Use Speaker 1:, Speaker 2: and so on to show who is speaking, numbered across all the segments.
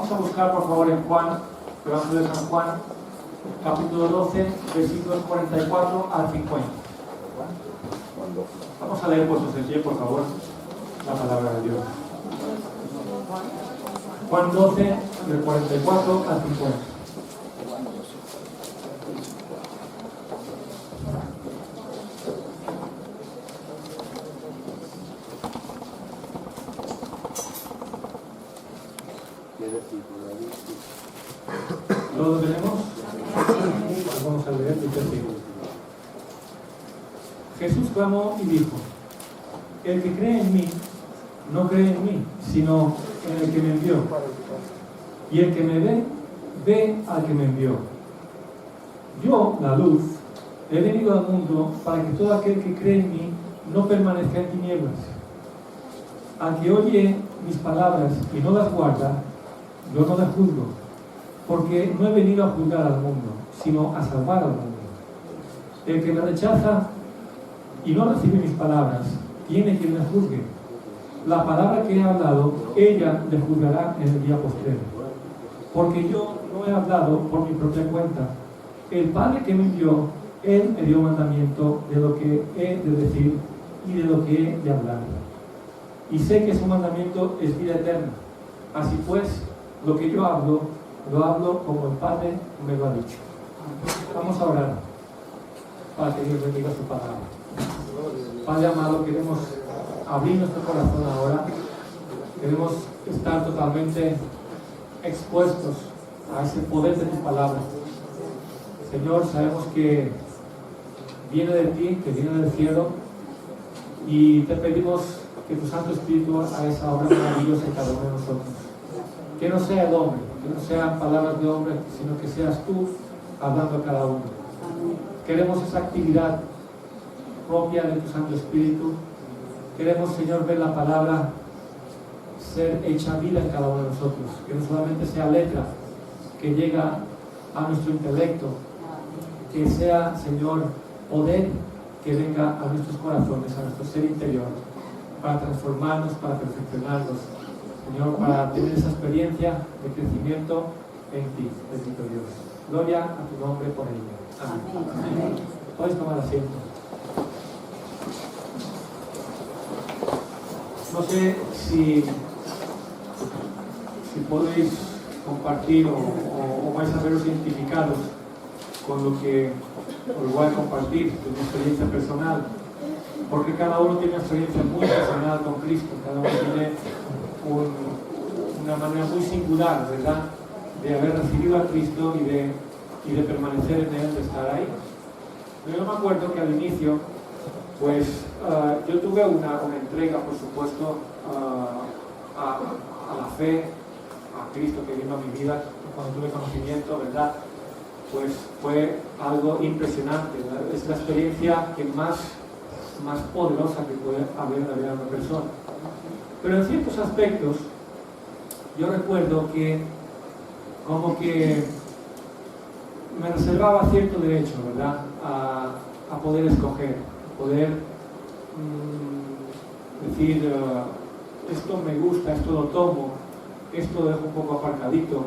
Speaker 1: Vamos a buscar, por favor, en Juan, Evangelio de San Juan, capítulo 12, versículos 44 al 50. Vamos a leer puestos de pie, por favor, la palabra de Dios. Juan 12, del 44 al 50. ¿Lo tenemos? Vamos a leer el versículo. Jesús clamó y dijo: el que cree en mí, no cree en mí, sino en el que me envió. Y el que me ve, ve al que me envió. Yo, la luz, he venido al mundo para que todo aquel que cree en mí no permanezca en tinieblas. Al que oye mis palabras y no las guarda, yo no le juzgo, porque no he venido a juzgar al mundo, sino a salvar al mundo. El que me rechaza y no recibe mis palabras, tiene quien le juzgue. La palabra que he hablado, ella le juzgará en el día postrero. Porque yo no he hablado por mi propia cuenta. El Padre que me envió, Él me dio mandamiento de lo que he de decir y de lo que he de hablar. Y sé que su mandamiento es vida eterna. Así pues, lo que yo hablo, lo hablo como el Padre me lo ha dicho. Vamos a orar para que Dios bendiga su palabra. Padre amado, queremos abrir nuestro corazón ahora. Queremos estar totalmente expuestos a ese poder de tu palabra. Señor, sabemos que viene de ti, que viene del cielo, y te pedimos que tu Santo Espíritu haga esa obra maravillosa en cada uno de nosotros. Que no sea el hombre, que no sean palabras de hombre, sino que seas tú hablando a cada uno. Queremos esa actividad propia de tu Santo Espíritu. Queremos, Señor, ver la palabra ser hecha vida en cada uno de nosotros. Que no solamente sea letra que llega a nuestro intelecto, que sea, Señor, poder que venga a nuestros corazones, a nuestro ser interior, para transformarnos, para perfeccionarnos, Señor, para tener esa experiencia de crecimiento en ti, bendito Dios. Gloria a tu nombre por ello. Amén. Podéis tomar asiento. No sé si podéis compartir o vais a veros identificados con lo que os voy a compartir de mi experiencia personal, porque cada uno tiene una experiencia muy personal con Cristo, cada uno tiene una manera muy singular, ¿verdad?, de haber recibido a Cristo y de permanecer en Él, de estar ahí. Yo me acuerdo que al inicio, pues yo tuve una entrega, por supuesto, a la fe, a Cristo que vino a mi vida cuando tuve conocimiento, ¿verdad? Pues fue algo impresionante, ¿verdad? Es la experiencia que más poderosa que puede haber en la vida de una persona. Pero en ciertos aspectos, yo recuerdo que como que me reservaba cierto derecho, ¿verdad?, a poder escoger, a poder decir, esto me gusta, esto lo tomo, esto lo dejo un poco aparcadito,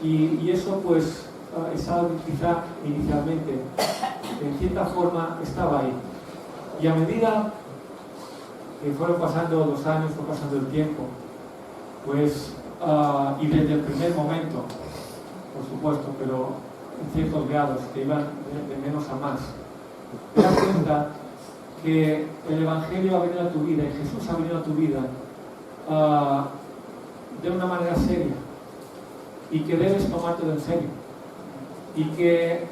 Speaker 1: y eso pues es algo que quizá inicialmente en cierta forma estaba ahí, y a medida que fueron pasando los años, fue pasando el tiempo, pues y desde el primer momento, por supuesto, pero en ciertos grados que iban de menos a más, te das cuenta que el Evangelio ha venido a tu vida y Jesús ha venido a tu vida de una manera seria, y que debes tomártelo en serio, y que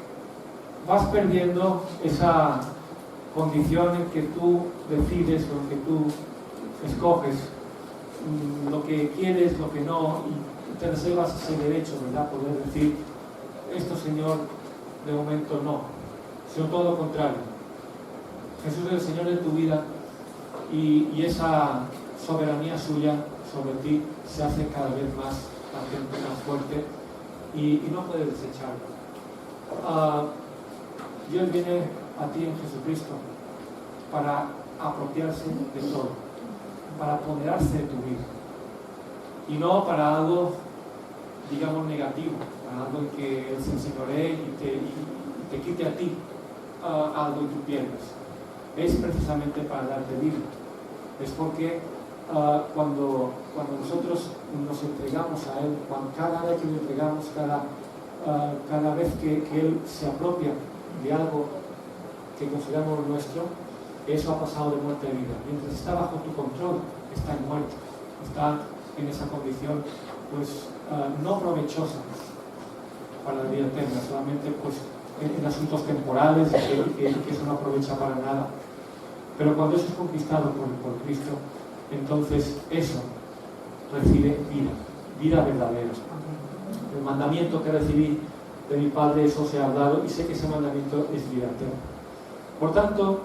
Speaker 1: vas perdiendo esa condición en que tú decides o en que tú escoges lo que quieres, lo que no, y te reservas ese derecho, ¿verdad?, poder decir, esto, Señor, de momento no, sino todo lo contrario. Jesús es el Señor de tu vida, y esa soberanía suya sobre ti se hace cada vez más latente, más fuerte, y no puedes desecharlo. Dios viene a ti en Jesucristo para apropiarse de todo, para apoderarse de tu vida, y no para algo digamos, negativo, algo en que Él se enseñoree y te quite a ti algo y tú pierdas. Es precisamente para darte vida. Es porque cuando nosotros nos entregamos a Él, cada vez que le entregamos, cada vez que Él se apropia de algo que consideramos nuestro, eso ha pasado de muerte a vida. Mientras está bajo tu control, está en muerte, está en esa condición pues no provechosa para la vida eterna, solamente pues en asuntos temporales que eso no aprovecha para nada. Pero cuando eso es conquistado por Cristo, entonces eso recibe vida verdadera. El mandamiento que recibí de mi Padre, eso se ha dado, y sé que ese mandamiento es vida eterna. Por tanto,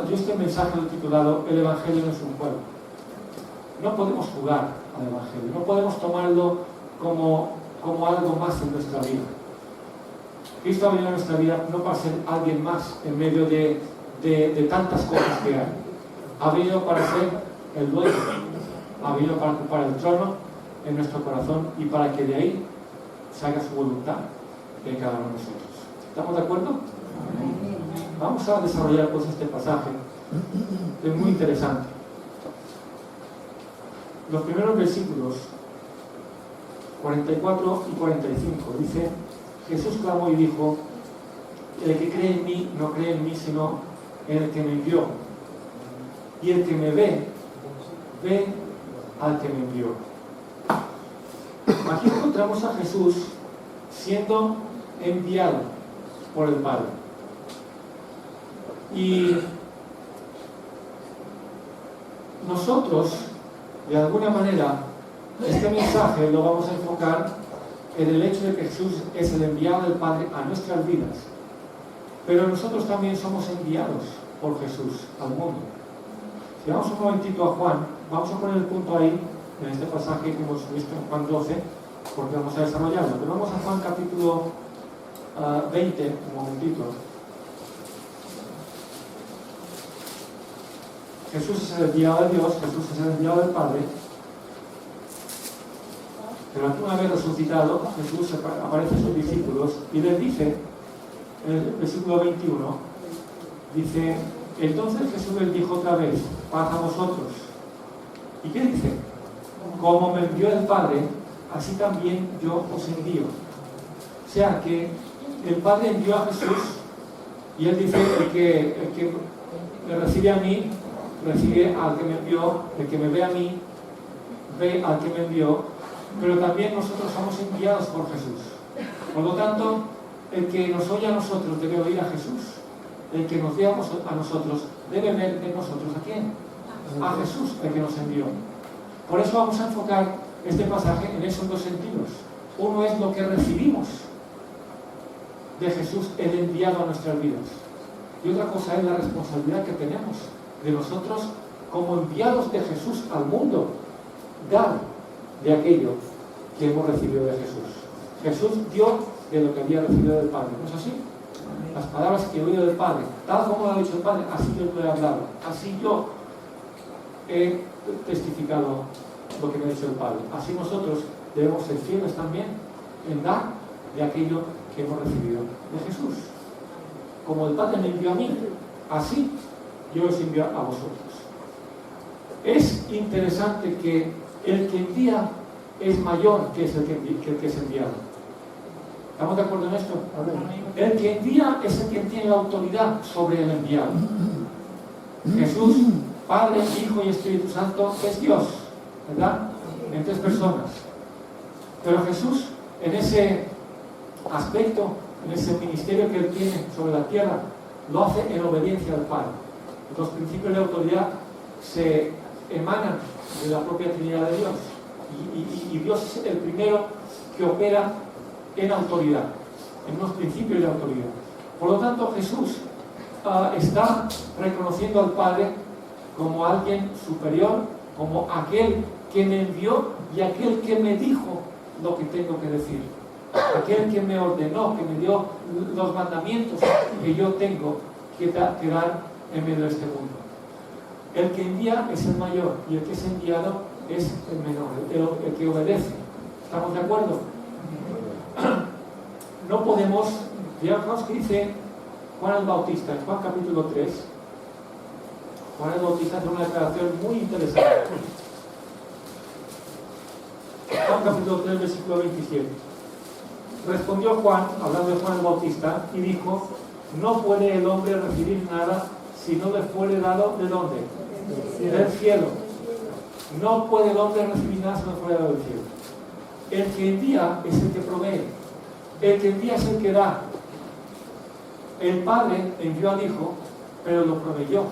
Speaker 1: yo este mensaje lo he titulado El Evangelio no es un juego. No podemos jugar al Evangelio, no podemos tomarlo como algo más en nuestra vida. Cristo ha venido a nuestra vida no para ser alguien más en medio de tantas cosas que hay. Ha venido para ser el dueño, ha venido para ocupar el trono en nuestro corazón y para que de ahí se haga su voluntad en cada uno de nosotros. ¿Estamos de acuerdo? Vamos a desarrollar pues este pasaje, que es muy interesante. Los primeros versículos 44 y 45 dice: Jesús clamó y dijo: el que cree en mí no cree en mí sino en el que me envió, y el que me ve al que me envió. Aquí encontramos a Jesús siendo enviado por el Padre, y nosotros de alguna manera este mensaje lo vamos a enfocar en el hecho de que Jesús es el enviado del Padre a nuestras vidas, pero nosotros también somos enviados por Jesús al mundo. Si vamos un momentito a Juan, vamos a poner el punto ahí en este pasaje que hemos visto en Juan 12, porque vamos a desarrollarlo, pero vamos a Juan capítulo 20, un momentito. Jesús es el enviado de Dios, Jesús es el enviado del Padre, pero aquí una vez resucitado, Jesús aparece a sus discípulos y les dice, en el versículo 21, dice: entonces Jesús les dijo otra vez: paz a vosotros. ¿Y qué dice? Como me envió el Padre, así también yo os envío. O sea que el Padre envió a Jesús, y Él dice: el que me recibe a mí, recibe al que me envió, el que me ve a mí, ve al que me envió. Pero también nosotros somos enviados por Jesús. Por lo tanto, el que nos oye a nosotros debe oír a Jesús. El que nos ve a nosotros debe ver en nosotros ¿a quién? A Jesús, el que nos envió. Por eso vamos a enfocar este pasaje en esos dos sentidos. Uno es lo que recibimos de Jesús, el enviado a nuestras vidas. Y otra cosa es la responsabilidad que tenemos de nosotros como enviados de Jesús al mundo, dar de aquello que hemos recibido de Jesús. Jesús dio de lo que había recibido del Padre, ¿no es así? Las palabras que he oído del Padre, tal como lo ha dicho el Padre, así yo lo he hablado, así yo he testificado lo que me ha dicho el Padre. Así nosotros debemos ser fieles también en dar de aquello que hemos recibido de Jesús. Como el Padre me envió a mí, así yo os envío a vosotros. Es interesante que el que envía es mayor que el que es enviado. ¿Estamos de acuerdo en esto? El que envía es el que tiene la autoridad sobre el enviado. Jesús, Padre, Hijo y Espíritu Santo, es Dios, ¿verdad? En tres personas. Pero Jesús, en ese aspecto, en ese ministerio que Él tiene sobre la tierra, lo hace en obediencia al Padre. Los principios de autoridad se emanan de la propia Trinidad de Dios. Y Dios es el primero que opera en autoridad, en unos principios de autoridad. Por lo tanto, Jesús está reconociendo al Padre como alguien superior, como aquel que me envió y aquel que me dijo lo que tengo que decir, aquel que me ordenó, que me dio los mandamientos que yo tengo que dar en medio de este mundo. El que envía es el mayor y el que es enviado es el menor, el que obedece. ¿Estamos de acuerdo? no podemos, fijaos que dice Juan el Bautista, en Juan capítulo 3, Juan el Bautista hace una declaración muy interesante. Juan capítulo 3, versículo 27. Respondió Juan, hablando de Juan el Bautista, y dijo: no puede el hombre recibir nada si no le fuere dado, ¿de dónde? Del cielo. No puede el hombre recibir nada si no le fuere dado del cielo. El que envía es el que provee. El que envía es el que da. El Padre envió al Hijo, pero lo proveyó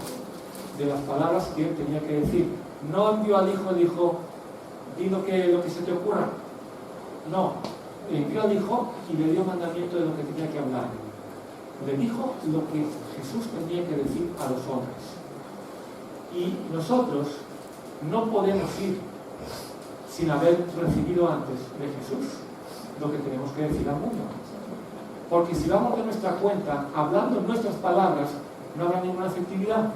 Speaker 1: de las palabras que él tenía que decir. No envió al Hijo, dijo: di lo que se te ocurra. No, envió al Hijo y le dio mandamiento de lo que tenía que hablar. Le dijo lo que Jesús tenía que decir a los hombres. Y nosotros no podemos ir sin haber recibido antes de Jesús lo que tenemos que decir al mundo. Porque si vamos de nuestra cuenta, hablando nuestras palabras, no habrá ninguna efectividad.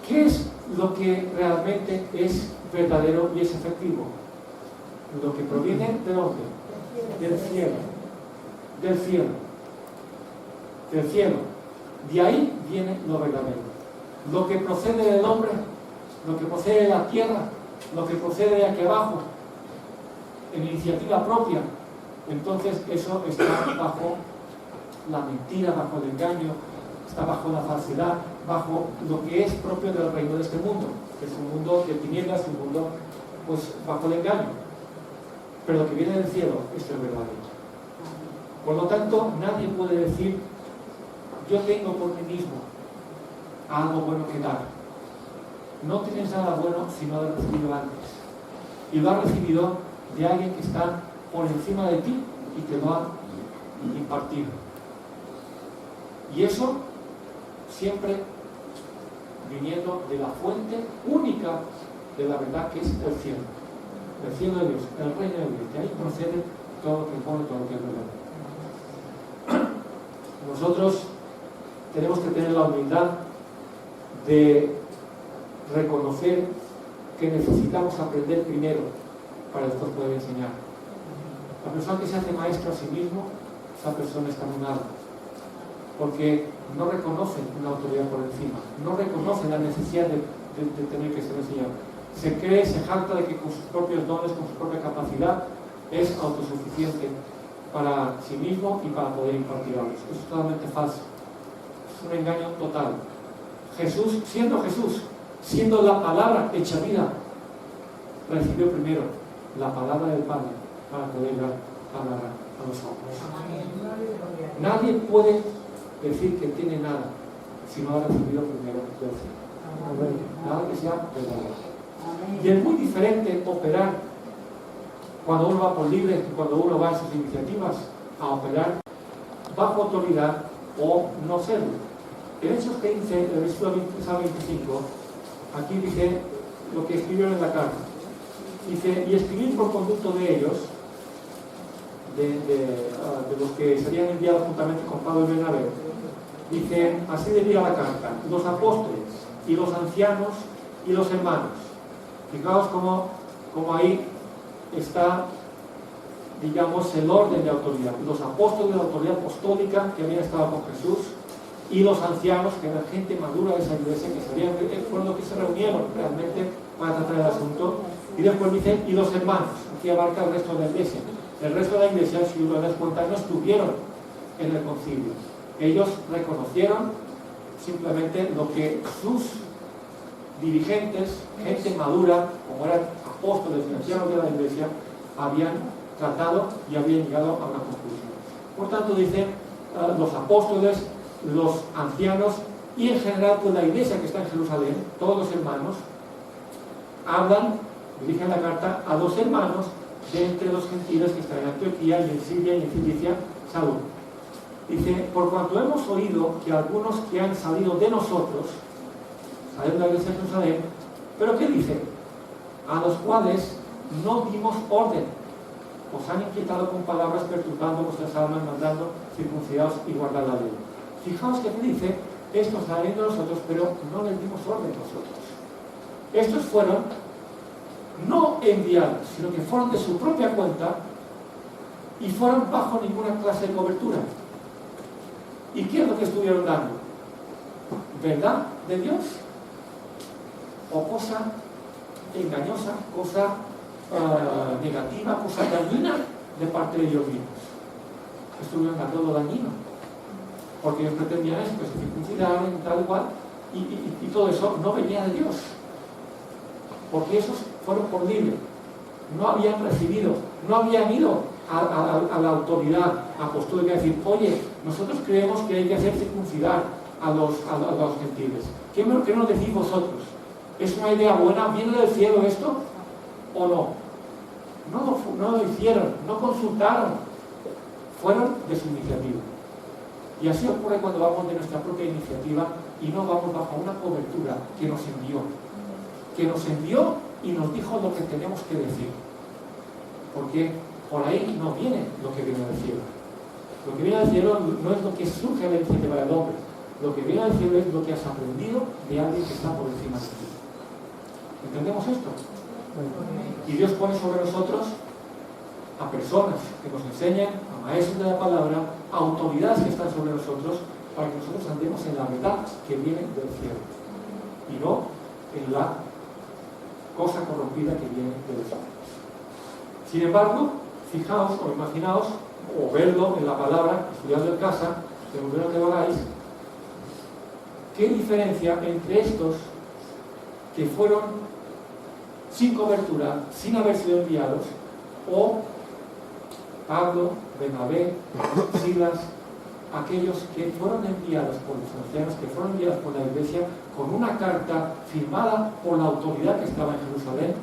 Speaker 1: ¿Qué es lo que realmente es verdadero y es efectivo? Lo que proviene ¿de dónde? Del cielo. Del cielo. Del cielo. De ahí viene lo verdadero. Lo que procede del hombre, lo que procede de la tierra, lo que procede de aquí abajo, en iniciativa propia, entonces eso está bajo la mentira, bajo el engaño, está bajo la falsedad, bajo lo que es propio del reino de este mundo, que es un mundo de tinieblas, un mundo pues bajo el engaño. Pero lo que viene del cielo es el verdadero. Por lo tanto, nadie puede decir: yo tengo por mí mismo algo bueno que dar. No tienes nada bueno si no lo has recibido antes. Y lo has recibido de alguien que está por encima de ti y te lo ha impartido. Y eso siempre viniendo de la fuente única de la verdad, que es el cielo. El cielo de Dios, el reino de Dios. De ahí procede todo lo que pone, todo lo que es verdad. Nosotros tenemos que tener la humildad de reconocer que necesitamos aprender primero para después poder enseñar. La persona que se hace maestra a sí mismo, esa persona está muy mal, porque no reconoce una autoridad por encima, no reconoce la necesidad de tener que ser enseñado. Se cree, se jacta de que con sus propios dones, con su propia capacidad, es autosuficiente para sí mismo y para poder impartir a otros. Eso es totalmente falso. Es un engaño total. Jesús, siendo la palabra hecha vida, recibió primero la palabra del Padre para poder dar palabra a los hombres. Nadie puede decir que tiene nada si no ha recibido primero del cielo. Nada que sea verdadero. Y es muy diferente operar cuando uno va por libre y cuando uno va en sus iniciativas a operar bajo autoridad o no serlo. En Hechos 15, el versículo 25, aquí dice lo que escribieron en la carta. Dice: y escribir por conducto de ellos, de los que serían enviados juntamente con Pablo y Bernabé. Dice, así decía la carta: los apóstoles y los ancianos y los hermanos. Fijaos cómo ahí está, digamos, el orden de autoridad. Los apóstoles de la autoridad apostólica que habían estado con Jesús, y los ancianos, que eran gente madura de esa iglesia, que fueron los que se reunieron realmente para tratar el asunto. Y después dice: y los hermanos. Aquí abarca el resto de la iglesia. El resto de la iglesia, si uno das cuenta, no estuvieron en el concilio. Ellos reconocieron simplemente lo que sus dirigentes, gente madura, como eran apóstoles y ancianos de la iglesia, habían tratado y habían llegado a una conclusión. Por tanto, dicen los apóstoles, los ancianos y en general pues la iglesia que está en Jerusalén, todos los hermanos, hablan, dirigen la carta a los hermanos de entre los gentiles que están en Antioquía y en Siria y en Cilicia. Salud. Dice: por cuanto hemos oído que algunos que han salido de nosotros, salen de la iglesia de Jerusalén, pero ¿qué dice? A los cuales no dimos orden, os han inquietado con palabras, perturbando vuestras almas, mandando circuncidados y guardar la ley. Fijaos que dice: estos salen de nosotros, pero no les dimos orden nosotros. Estos fueron no enviados, sino que fueron de su propia cuenta y fueron bajo ninguna clase de cobertura. ¿Y qué es lo que estuvieron dando? ¿Verdad de Dios? ¿O cosa engañosa, cosa negativa, cosa dañina de parte de ellos mismos? Estuvieron dando lo dañino, porque ellos pretendían eso, que se circuncidaran y tal cual, y todo eso no venía de Dios, porque esos fueron por libre, no habían recibido, no habían ido a la autoridad apostólica a decir, oye, nosotros creemos que hay que hacer circuncidar a los gentiles. ¿Qué nos decís vosotros? ¿Es una idea buena? ¿Viene del cielo esto? ¿O no? No lo hicieron, no consultaron, fueron de su iniciativa. Y así ocurre cuando vamos de nuestra propia iniciativa y no vamos bajo una cobertura que nos envió y nos dijo lo que tenemos que decir. Porque por ahí no viene lo que viene del cielo. Lo que viene del cielo no es lo que surge de la iniciativa del hombre. Lo que viene del cielo es lo que has aprendido de alguien que está por encima de ti. ¿Entendemos esto? Y Dios pone sobre nosotros a personas que nos enseñan, a maestros de la palabra, a autoridades que están sobre nosotros, para que nosotros andemos en la verdad que viene del cielo y no en la cosa corrompida que viene de los hombres. Sin embargo, fijaos o imaginaos, o verlo en la palabra, estudiando en casa, según lo que hagáis, qué diferencia entre estos que fueron sin cobertura, sin haber sido enviados, o Pablo, Bernabé, Silas, aquellos que fueron enviados por los ancianos, que fueron enviados por la iglesia, con una carta firmada por la autoridad que estaba en Jerusalén,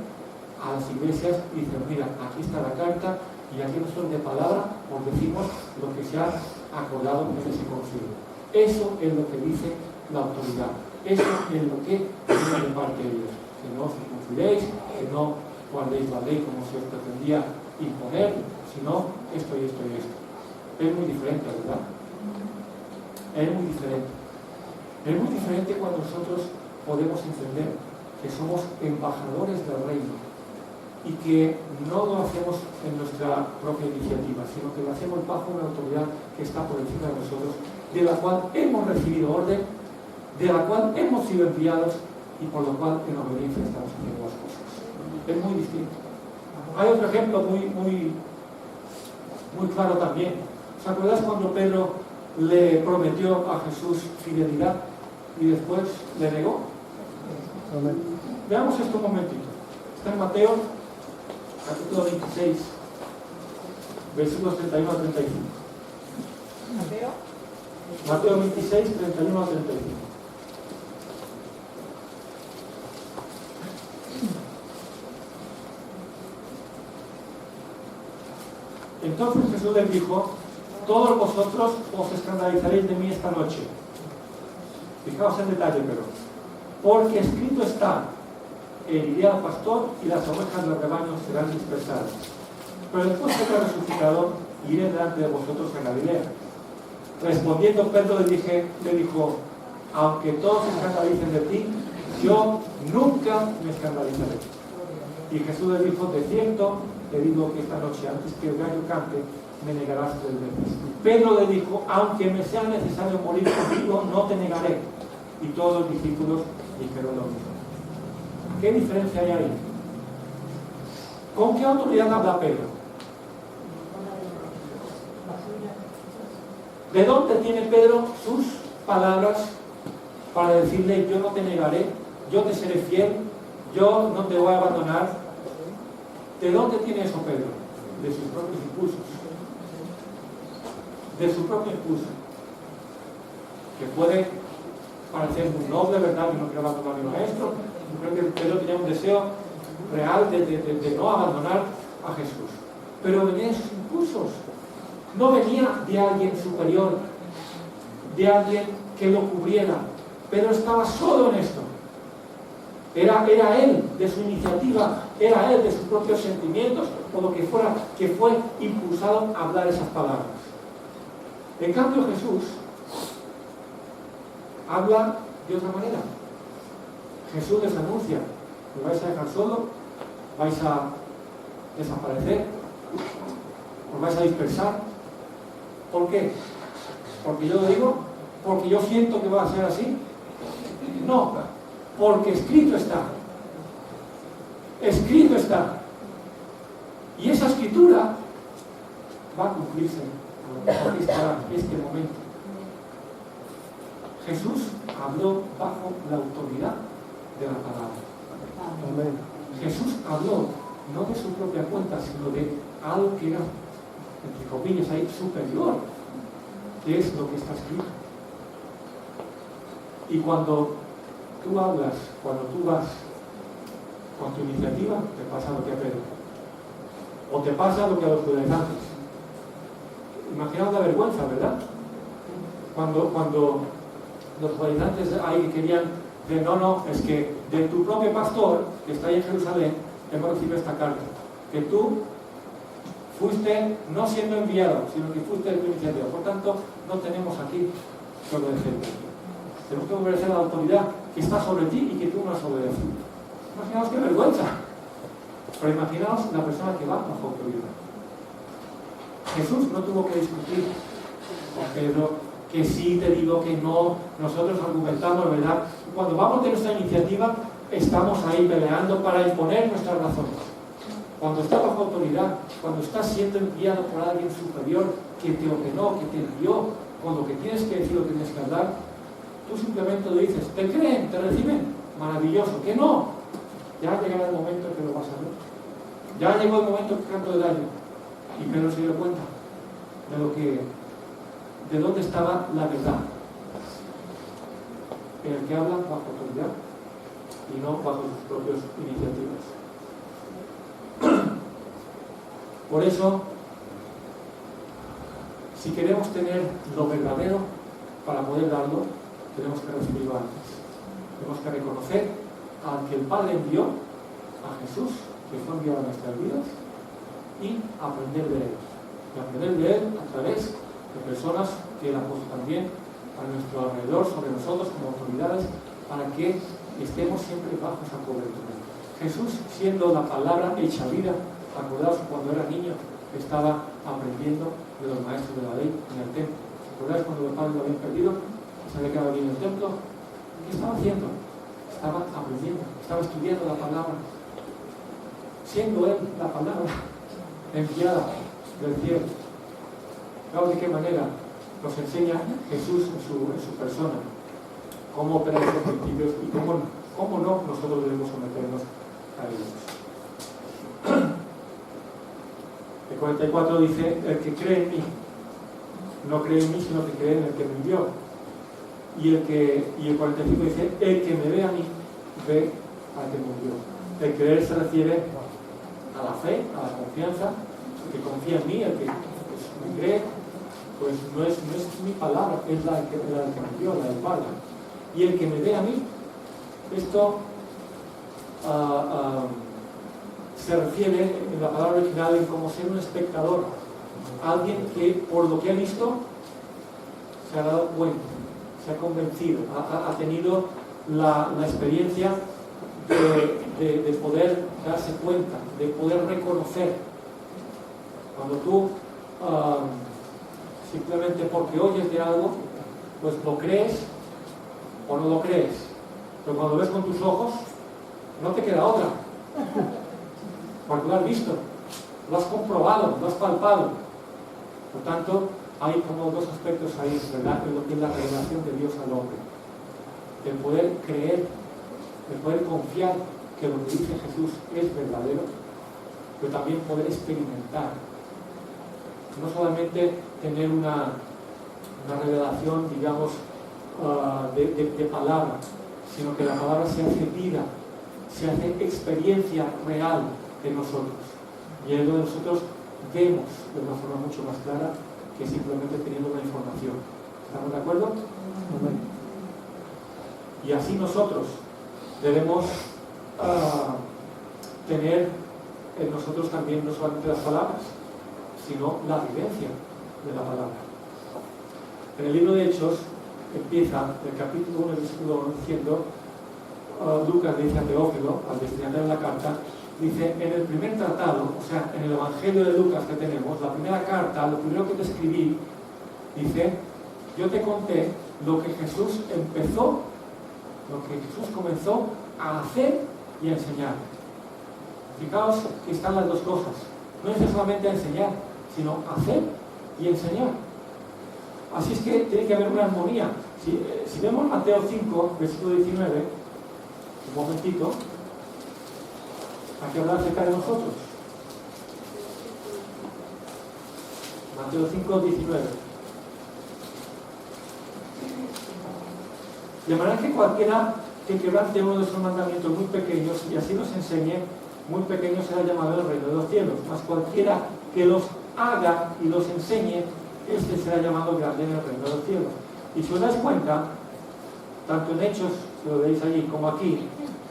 Speaker 1: a las iglesias, y dicen, mira, aquí está la carta, y aquí nosotros de palabra os decimos lo que se ha acordado en ese concilio. Eso es lo que dice la autoridad, eso es lo que viene de parte de Dios. Que no os circuncidéis, que no guardéis la ley como se os pretendía imponer, sino esto y esto y esto. Es muy diferente, ¿verdad? Es muy diferente. Es muy diferente cuando nosotros podemos entender que somos embajadores del reino y que no lo hacemos en nuestra propia iniciativa, sino que lo hacemos bajo una autoridad que está por encima de nosotros, de la cual hemos recibido orden, de la cual hemos sido enviados y por lo cual en obediencia estamos haciendo las cosas. Es muy distinto. Hay otro ejemplo muy claro también. ¿Os acordáis cuando Pedro le prometió a Jesús fidelidad y después le negó? Veamos esto un momentito. Está en Mateo, capítulo 26, versículos 31 a 35. Mateo 26, 31 a 35. Entonces Jesús les dijo, todos vosotros os escandalizaréis de mí esta noche. Fijaos en detalle, pero porque escrito está, heriré al pastor y las ovejas del rebaño serán dispersadas. Pero después que haya resucitado, iré delante de vosotros a Galilea. Respondiendo Pedro le dijo, aunque todos se escandalicen de ti, yo nunca me escandalizaré. Y Jesús le dijo, de cierto, te digo que esta noche, antes que el gallo cante, me negarás 3 veces. Pedro le dijo, aunque me sea necesario morir contigo, no te negaré. Y todos los discípulos dijeron lo mismo. ¿Qué diferencia hay ahí? ¿Con qué autoridad habla Pedro? ¿De dónde tiene Pedro sus palabras para decirle, yo no te negaré, yo te seré fiel, yo no te voy a abandonar? ¿De dónde tiene eso Pedro? De sus propios impulsos. De su propio impulso. Que puede parecer muy noble, ¿verdad? Que no quiero abandonar a mi maestro. Yo creo que Pedro tenía un deseo real de no abandonar a Jesús. Pero venía de sus impulsos. No venía de alguien superior, de alguien que lo cubriera. Pedro estaba solo en esto. Era él, de su iniciativa, era él, de sus propios sentimientos, o lo que fuera, que fue impulsado a hablar esas palabras. En cambio, Jesús habla de otra manera. Jesús les anuncia, ¿me vais a dejar solo? ¿Vais a desaparecer? ¿Os vais a dispersar? ¿Por qué? ¿Porque yo lo digo? ¿Porque yo siento que va a ser así? No, porque escrito está. Escrito está. Y esa escritura va a cumplirse. Aquí estará este momento. Jesús habló bajo la autoridad de la palabra.
Speaker 2: Amén.
Speaker 1: Jesús habló no de su propia cuenta, sino de algo que era, entre comillas, ahí superior, que es lo que está escrito. Y cuando tú hablas, cuando tú vas con tu iniciativa, te pasa lo que a Pedro. O te pasa lo que a los judaizantes. Imaginaos la vergüenza, ¿verdad? Cuando los judaizantes ahí querían decir, no, es que de tu propio pastor, que está ahí en Jerusalén, hemos recibido esta carta. Que tú fuiste no siendo enviado, sino que fuiste de tu iniciativa. Por tanto, no tenemos aquí que obedecerte. Tenemos que obedecer a la autoridad que está sobre ti y que tú no has obedecido. Imaginaos qué vergüenza. Pero imaginaos la persona que va bajo autoridad. Jesús no tuvo que discutir con Pedro, que sí, te digo que no. Nosotros argumentamos, ¿verdad? Cuando vamos de nuestra iniciativa, estamos ahí peleando para imponer nuestras razones. Cuando estás bajo autoridad, cuando estás siendo enviado por alguien superior que te ordenó, que te envió, con lo que tienes que decir o tienes que hablar, tú simplemente lo dices, te creen, te reciben, maravilloso, que no, ya llegará el momento que lo vas a ver. Ya llegó el momento que canto del año. Y Pedro se dio cuenta de dónde estaba la verdad. En el que habla bajo autoridad y no bajo sus propias iniciativas. Por eso, si queremos tener lo verdadero para poder darlo, tenemos que recibirlo antes. Tenemos que reconocer al que el Padre envió, a Jesús, que fue enviado a nuestras vidas, y aprender de él. Y aprender de él a través de personas que él ha puesto también a nuestro alrededor, sobre nosotros como autoridades, para que estemos siempre bajo esa cobertura. Jesús, siendo la palabra hecha vida, acordaos cuando era niño, estaba aprendiendo de los maestros de la ley en el templo. ¿Recordáis cuando los padres lo habían perdido? Se había quedado allí en el templo. ¿Qué estaba haciendo? Estaba aprendiendo, estaba estudiando la palabra. Siendo él la palabra enviada del cielo. Claro, de qué manera nos enseña Jesús en su persona cómo operar esos principios y cómo no nosotros debemos someternos a ellos. El 44 dice, el que cree en mí, no cree en mí, sino que cree en el que me envió. Y el 45 dice, el que me ve a mí, ve al que me envió. El creer se refiere a la fe, a la confianza, el que confía en mí, el que me cree, pues no es mi palabra, es la que me envió, la del Padre. Y el que me ve a mí, esto se refiere en la palabra original en como ser un espectador, alguien que por lo que ha visto se ha dado cuenta, se ha convencido, ha tenido la experiencia de poder darse cuenta, de poder reconocer. Cuando tú simplemente porque oyes de algo, pues lo crees o no lo crees, pero cuando ves con tus ojos no te queda otra, porque lo has visto, lo has comprobado, lo has palpado. Por tanto, hay como dos aspectos ahí, ¿verdad?, en lo que es la revelación de Dios al hombre, el poder creer, el poder confiar que lo que dice Jesús es verdadero, pero también poder experimentar, no solamente tener una revelación, digamos, de palabra, sino que la palabra se hace vida, se hace experiencia real de nosotros, y es donde nosotros vemos de una forma mucho más clara que simplemente teniendo una información. ¿Estamos de acuerdo? Y así nosotros debemos tener en nosotros también no solamente las palabras, sino la vivencia de la palabra. En el libro de Hechos empieza el capítulo 1, versículo 1, diciendo, Lucas le dice a Teófilo, al destinatario de la carta, dice, en el primer tratado, o sea, en el Evangelio de Lucas que tenemos, la primera carta, lo primero que te escribí, dice, yo te conté lo que Jesús empezó, lo que Jesús comenzó a hacer y a enseñar. Fijaos que están las dos cosas. No es solamente a enseñar, sino a hacer y enseñar. Así es que tiene que haber una armonía. Si vemos Mateo 5, versículo 19, un momentito, aquí habla acerca de nosotros. Mateo 5, 19. De manera que cualquiera que quebrante uno de sus mandamientos muy pequeños y así los enseñe, muy pequeño será llamado el reino de los cielos. Mas cualquiera que los haga y los enseñe, este será llamado grande en el reino de los cielos. Y si os dais cuenta, tanto en Hechos, si lo veis allí, como aquí,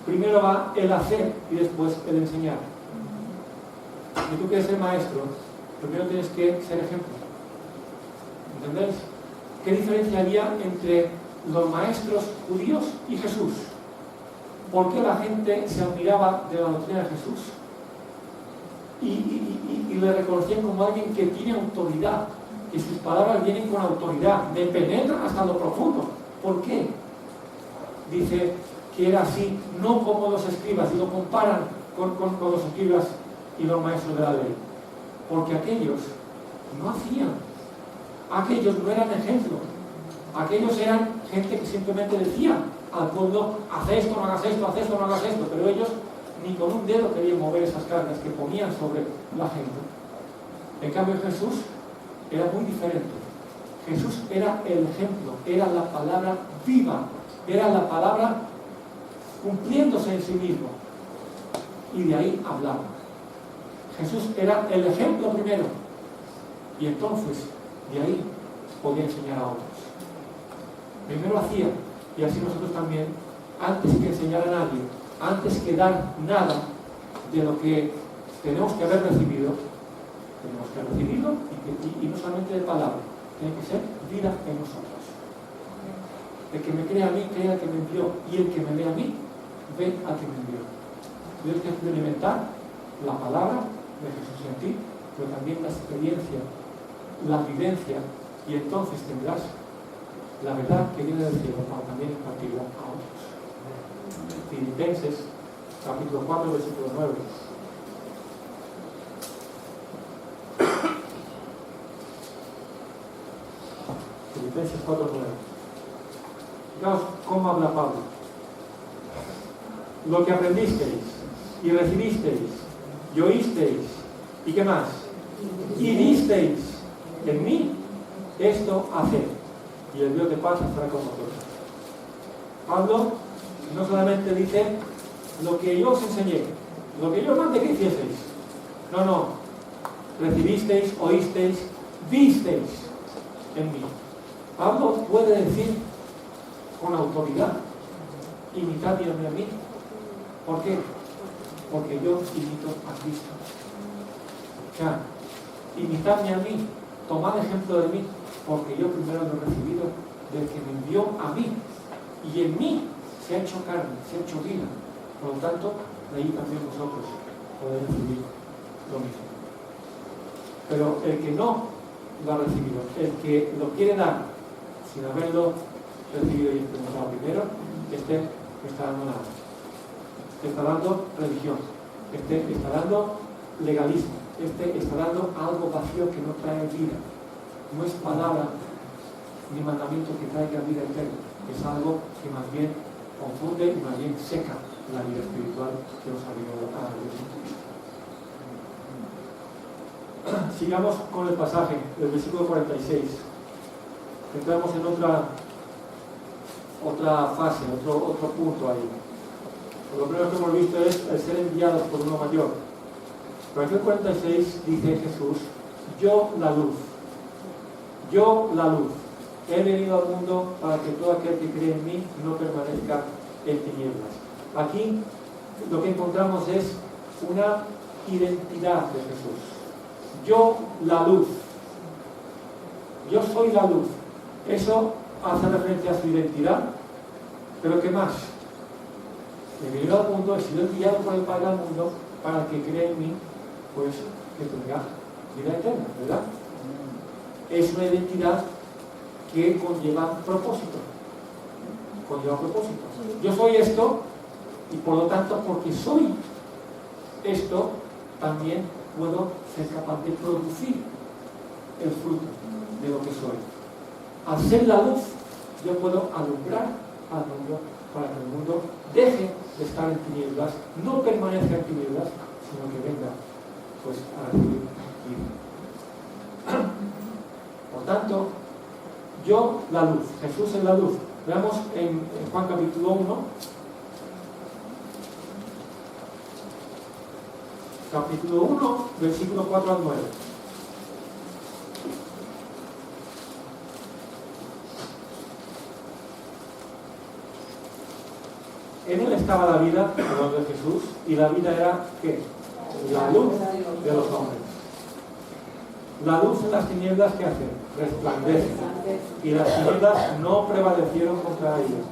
Speaker 1: primero va el hacer y después el enseñar. Si tú quieres ser maestro, primero tienes que ser ejemplo. ¿Entendéis? ¿Qué diferencia había entre los maestros judíos y Jesús? ¿Por qué la gente se admiraba de la doctrina de Jesús? Y le reconocían como alguien que tiene autoridad, que sus palabras vienen con autoridad, me penetran hasta lo profundo. ¿Por qué? Dice que era así, no como los escribas, y lo comparan con los escribas y los maestros de la ley. Porque aquellos no hacían, aquellos no eran ejemplo, aquellos eran gente que simplemente decía al pueblo, haz esto, no hagas esto, haz esto, no hagas esto, pero ellos ni con un dedo querían mover esas cargas que ponían sobre la gente. En cambio Jesús era muy diferente. Jesús era el ejemplo, era la palabra viva, era la palabra cumpliéndose en sí mismo. Y de ahí hablaba. Jesús era el ejemplo primero. Y entonces, de ahí podía enseñar a otros. Primero hacía, y así nosotros también, antes que enseñar a nadie, antes que dar nada de lo que tenemos que haber recibido, y no solamente de palabra, tiene que ser vida en nosotros. El que me crea a mí, crea al que me envió, y el que me ve a mí, ve al que me envió. Tienes que experimentar la palabra de Jesús en ti, pero también la experiencia, la vivencia, y entonces tendrás la verdad que viene del cielo para también impartirla a otros. Filipenses, capítulo 4, versículo 9. Filipenses 4, 9. Fijaos cómo habla Pablo. Lo que aprendisteis y recibisteis y oísteis, ¿y qué más? Y visteis en mí, esto haced, y el Dios de paz estará con vosotros. Pablo no solamente dice lo que yo os enseñé, lo que yo mandé que hicieseis. No. Recibisteis, oísteis, visteis en mí. Pablo puede decir con autoridad, imitadme a mí. ¿Por qué? Porque yo imito a Cristo. O sea, imitadme a mí, tomad ejemplo de mí, porque yo primero lo he recibido del que me envió a mí. Y en mí se ha hecho carne, se ha hecho vida. Por lo tanto, de ahí también vosotros podéis recibir lo mismo. Pero el que no lo ha recibido, el que lo quiere dar sin haberlo recibido y experimentado primero, está dando nada. Está dando religión, está dando legalismo, está dando algo vacío que no trae vida. No es palabra ni mandamiento que traiga vida eterna, es algo que más bien confunde y más bien seca la vida espiritual que nos ha venido a Dios en Cristo. Sigamos con el pasaje del versículo 46. Entramos en otra fase, otro punto ahí. Lo primero que hemos visto es el ser enviados por uno mayor. Pero aquí el 46 dice Jesús, yo la luz, he venido al mundo para que todo aquel que cree en mí no permanezca en tinieblas. Aquí lo que encontramos es una identidad de Jesús. Yo la luz, yo soy la luz. Eso hace referencia a su identidad, pero ¿qué más? He venido al mundo, he sido enviado por el Padre al mundo para el que cree en mí, pues que tenga vida eterna, ¿verdad? Es una identidad que conlleva propósito. Conlleva propósito. Yo soy esto, y por lo tanto, porque soy esto, también puedo ser capaz de producir el fruto de lo que soy. Al ser la luz, yo puedo alumbrar al mundo para que el mundo deje de estar en tinieblas, no permanezca en tinieblas, sino que venga pues a recibir vida. Por tanto, yo la luz, Jesús es la luz. Veamos en Juan capítulo 1, capítulo 1, versículo 4 al 9. En él estaba la vida, hablando de Jesús, y la vida era, ¿qué? La luz de los hombres. La luz en las tinieblas, ¿qué hace? Resplandece. Y las tinieblas no prevalecieron contra ellas.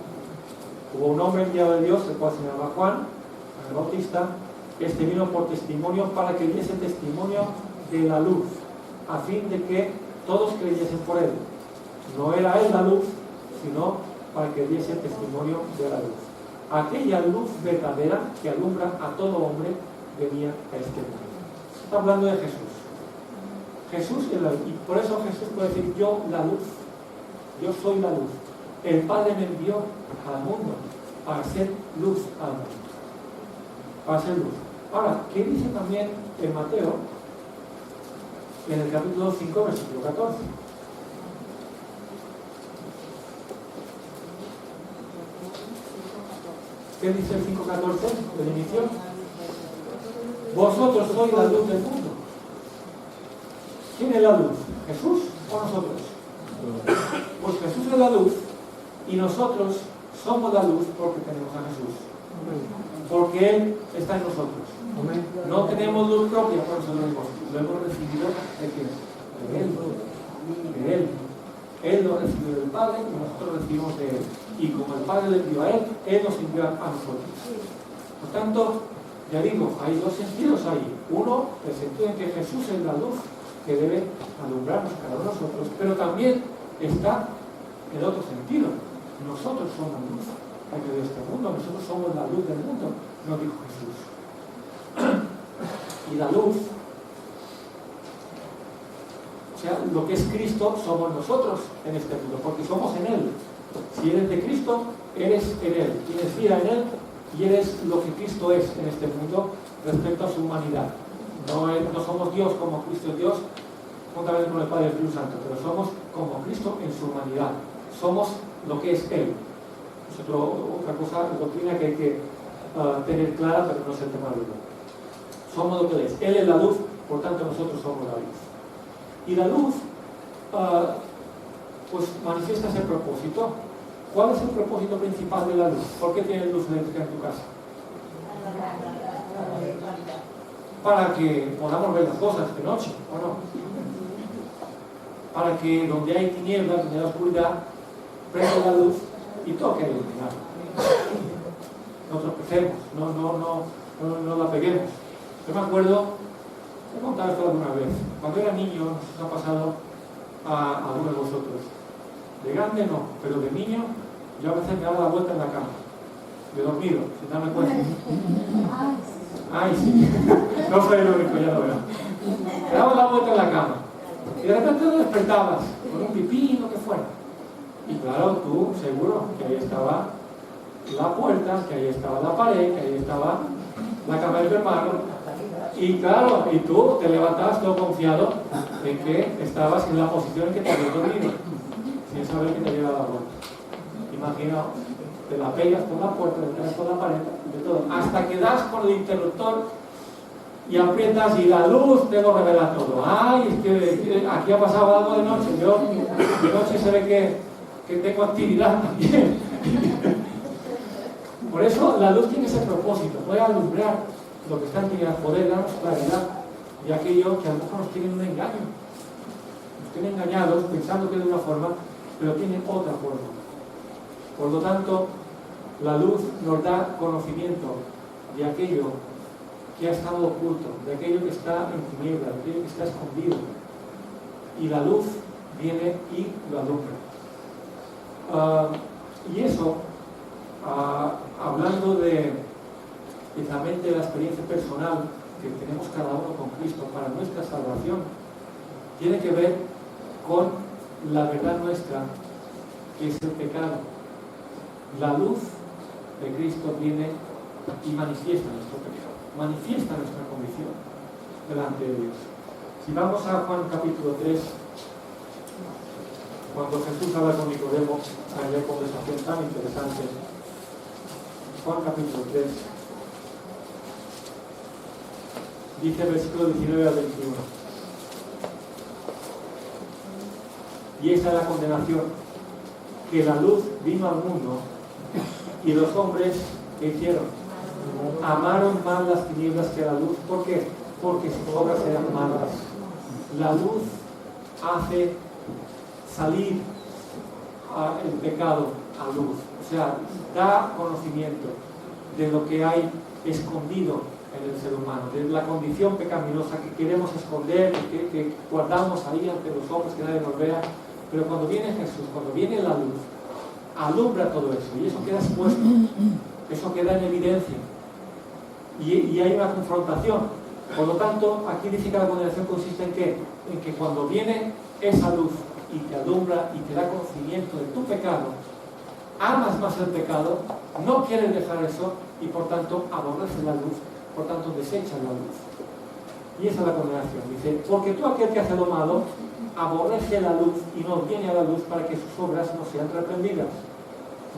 Speaker 1: Hubo un hombre enviado de Dios, el cual se llama Juan, el Bautista. Este vino por testimonio para que diese testimonio de la luz, a fin de que todos creyesen por él. No era él la luz, sino para que diese testimonio de la luz. Aquella luz verdadera que alumbra a todo hombre venía a este mundo. Está hablando de Jesús. Jesús es la luz. Y por eso Jesús puede decir, yo la luz. Yo soy la luz. El Padre me envió al mundo para ser luz al mundo. Para ser luz. Ahora, ¿qué dice también en Mateo? En el capítulo 5, versículo 14. ¿Qué dice el 5.14 del inicio? Vosotros sois la luz del mundo. ¿Quién es la luz? ¿Jesús o nosotros? Pues Jesús es la luz y nosotros somos la luz porque tenemos a Jesús. Porque Él está en nosotros. No tenemos luz propia por nosotros mismos. Lo hemos recibido de quién? De Él. De Él. Él lo recibió del Padre y nosotros recibimos de Él. Y como el Padre le envió a Él, Él nos envió a nosotros. Por tanto, ya digo, hay dos sentidos ahí. Uno, el sentido en que Jesús es la luz que debe alumbrarnos cada uno de nosotros, pero también está el otro sentido. Nosotros somos luz de este mundo, nosotros somos la luz del mundo, nos dijo Jesús. Y la luz, o sea, lo que es Cristo somos nosotros en este mundo, porque somos en Él. Si eres de Cristo, eres en Él, tienes vida en Él y eres lo que Cristo es en este mundo respecto a su humanidad. No somos Dios como Cristo es Dios, juntamente con el Padre y el Espíritu Santo, pero somos como Cristo en su humanidad. Somos lo que es Él. Es otra cosa, doctrina que hay que tener clara, pero no es el tema de hoy. Somos lo que Él es. Él es la luz, por tanto nosotros somos la luz. Y la luz, pues manifiesta ese propósito. ¿Cuál es el propósito principal de la luz? ¿Por qué tienes luz eléctrica en tu casa? Para que podamos ver las cosas de noche, ¿o no? Para que donde hay tinieblas, donde hay oscuridad, prenda la luz y toque iluminar. No tropecemos, no la peguemos. Yo me acuerdo, he contado esto alguna vez, cuando era niño, nos ha pasado a algunos de vosotros. De grande no, pero de niño, yo a veces me daba la vuelta en la cama, de dormido, sin darme cuenta. Ay, sí, no soy el único, ya lo veo. Me daba la vuelta en la cama y de repente te despertabas con un pipí, lo que fuera. Y claro, tú seguro que ahí estaba la puerta, que ahí estaba la pared, que ahí estaba la cama de tu hermano. Y claro, y tú te levantabas todo confiado en que estabas en la posición en que te habías dormido, sin saber que te había dado la vuelta. Imaginaos, te la pegas con la puerta, te pegas con la pared, de todo, hasta que das con el interruptor y aprietas y la luz te lo revela todo. Ay, es que aquí ha pasado algo de noche, yo de noche se ve que tengo actividad también. Por eso la luz tiene ese propósito, puede alumbrar lo que está en tinieblas, poder darnos claridad y aquello que a lo mejor nos tienen un engaño. Nos tienen engañados pensando que es de una forma, pero tienen otra forma. Por lo tanto, la luz nos da conocimiento de aquello que ha estado oculto, de aquello que está en tinieblas, de aquello que está escondido. Y la luz viene y lo alumbra. Y eso, hablando precisamente de la experiencia personal que tenemos cada uno con Cristo para nuestra salvación, tiene que ver con la verdad nuestra, que es el pecado. La luz de Cristo viene y manifiesta nuestro pecado, manifiesta nuestra condición delante de Dios. Si vamos a Juan capítulo 3, cuando Jesús habla con Nicodemo, hay una conversación tan interesante. Juan capítulo 3, dice versículo 19 al 21. Y esa es la condenación, que la luz vino al mundo y los hombres, ¿qué hicieron? Amaron más las tinieblas que la luz. ¿Por qué? Porque sus obras eran malas. La luz hace salir el pecado a luz, o sea, da conocimiento de lo que hay escondido en el ser humano, de la condición pecaminosa que queremos esconder, que guardamos ahí ante los ojos, que nadie nos vea. Pero cuando viene Jesús, cuando viene la luz, alumbra todo eso, y eso queda expuesto, eso queda en evidencia, y hay una confrontación. Por lo tanto, aquí dice que la condenación consiste en ¿qué? En que cuando viene esa luz y te alumbra y te da conocimiento de tu pecado, amas más el pecado, no quieres dejar eso y por tanto aborreces la luz, por tanto desechas la luz. Y esa es la condenación. Dice, porque tú aquel que hace lo malo, aborrece la luz y no viene a la luz para que sus obras no sean reprendidas.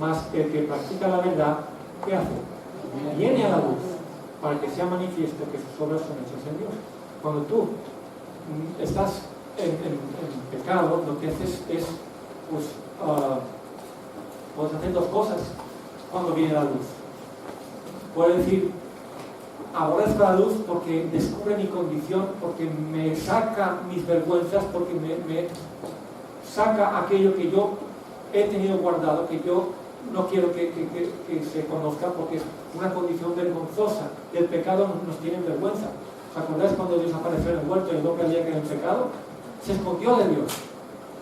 Speaker 1: Mas el que practica la verdad, ¿qué hace? Viene a la luz para que sea manifiesto que sus obras son hechas en Dios. Cuando tú estás en pecado, lo que haces es, puedes hacer dos cosas cuando viene la luz. Puedes decir, aborrezco la luz porque descubre mi condición, porque me saca mis vergüenzas, porque me saca aquello que yo he tenido guardado, que yo no quiero que se conozca, porque es una condición vergonzosa. El pecado nos tiene en vergüenza. ¿Os acordáis cuando Dios apareció en el huerto y el hombre había caído en pecado? Se escondió de Dios.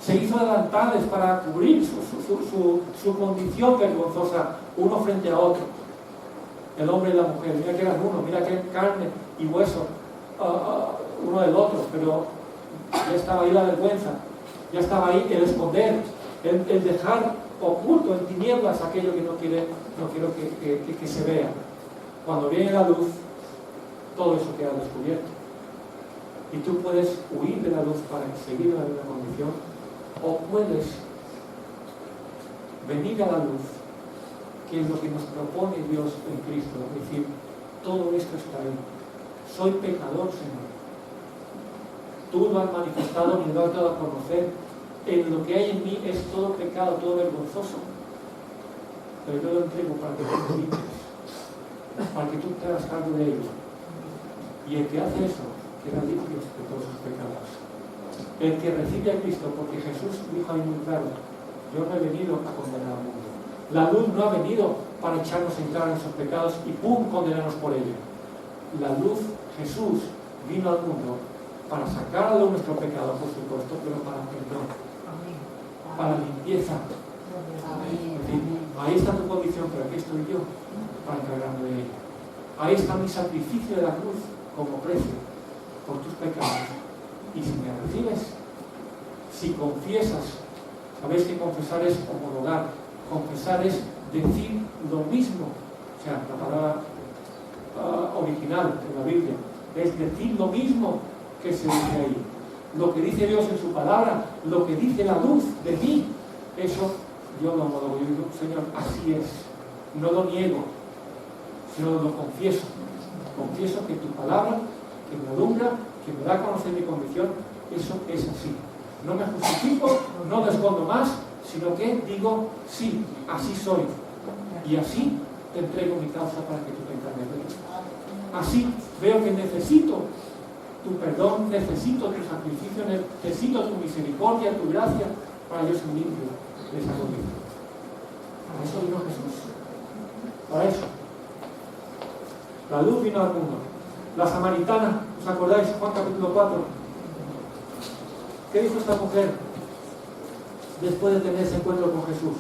Speaker 1: Se hizo delantales para cubrir su condición vergonzosa, uno frente a otro. El hombre y la mujer, mira que eran uno, mira que carne y hueso, uno del otro, pero ya estaba ahí la vergüenza, ya estaba ahí el esconder, el dejar oculto en tinieblas aquello que no quiero que se vea. Cuando viene la luz, todo eso queda descubierto. Y tú puedes huir de la luz para seguir en la misma condición, o puedes venir a la luz, que es lo que nos propone Dios en Cristo. Es decir, todo esto está ahí. Soy pecador, Señor. Tú lo has manifestado, me lo has dado a conocer. En lo que hay en mí es todo pecado, todo vergonzoso. Pero yo lo entrego para que tú lo limpies, para que tú te hagas cargo de ello. Y el que hace eso, queda limpio de todos sus pecados. El que recibe a Cristo, porque Jesús dijo ahí muy claro, yo no he venido a condenar al mundo. La luz no ha venido para echarnos en cara en sus pecados y ¡pum!, condenarnos por ello. La luz, Jesús, vino al mundo para sacar a nuestro pecado, por supuesto, pero para perdón, para limpieza. Es decir, ahí está tu condición, pero aquí estoy yo para encargarme de ella. Ahí está mi sacrificio de la cruz como precio por tus pecados. Y si me recibes, si confiesas, sabéis que confesar es homologar, confesar es decir lo mismo, o sea, la palabra original en la Biblia es decir lo mismo que se dice ahí, lo que dice Dios en su palabra, lo que dice la luz de mí, eso yo lo homologo. Yo digo, Señor, así es, no lo niego, sino lo confieso que tu palabra, que me alumbra, que me da a conocer mi condición, eso es así. No me justifico, no lo escondo más, sino que digo, sí, así soy. Y así te entrego mi causa para que tú te encargues de ella. Así veo que necesito tu perdón, necesito tu sacrificio, necesito tu misericordia, tu gracia, para yo ser limpio de esa condición. Para eso vino Jesús. Para eso. La luz vino al mundo. La samaritana, ¿os acordáis? Juan capítulo 4. ¿Qué dijo esta mujer después de tener ese encuentro con Jesús?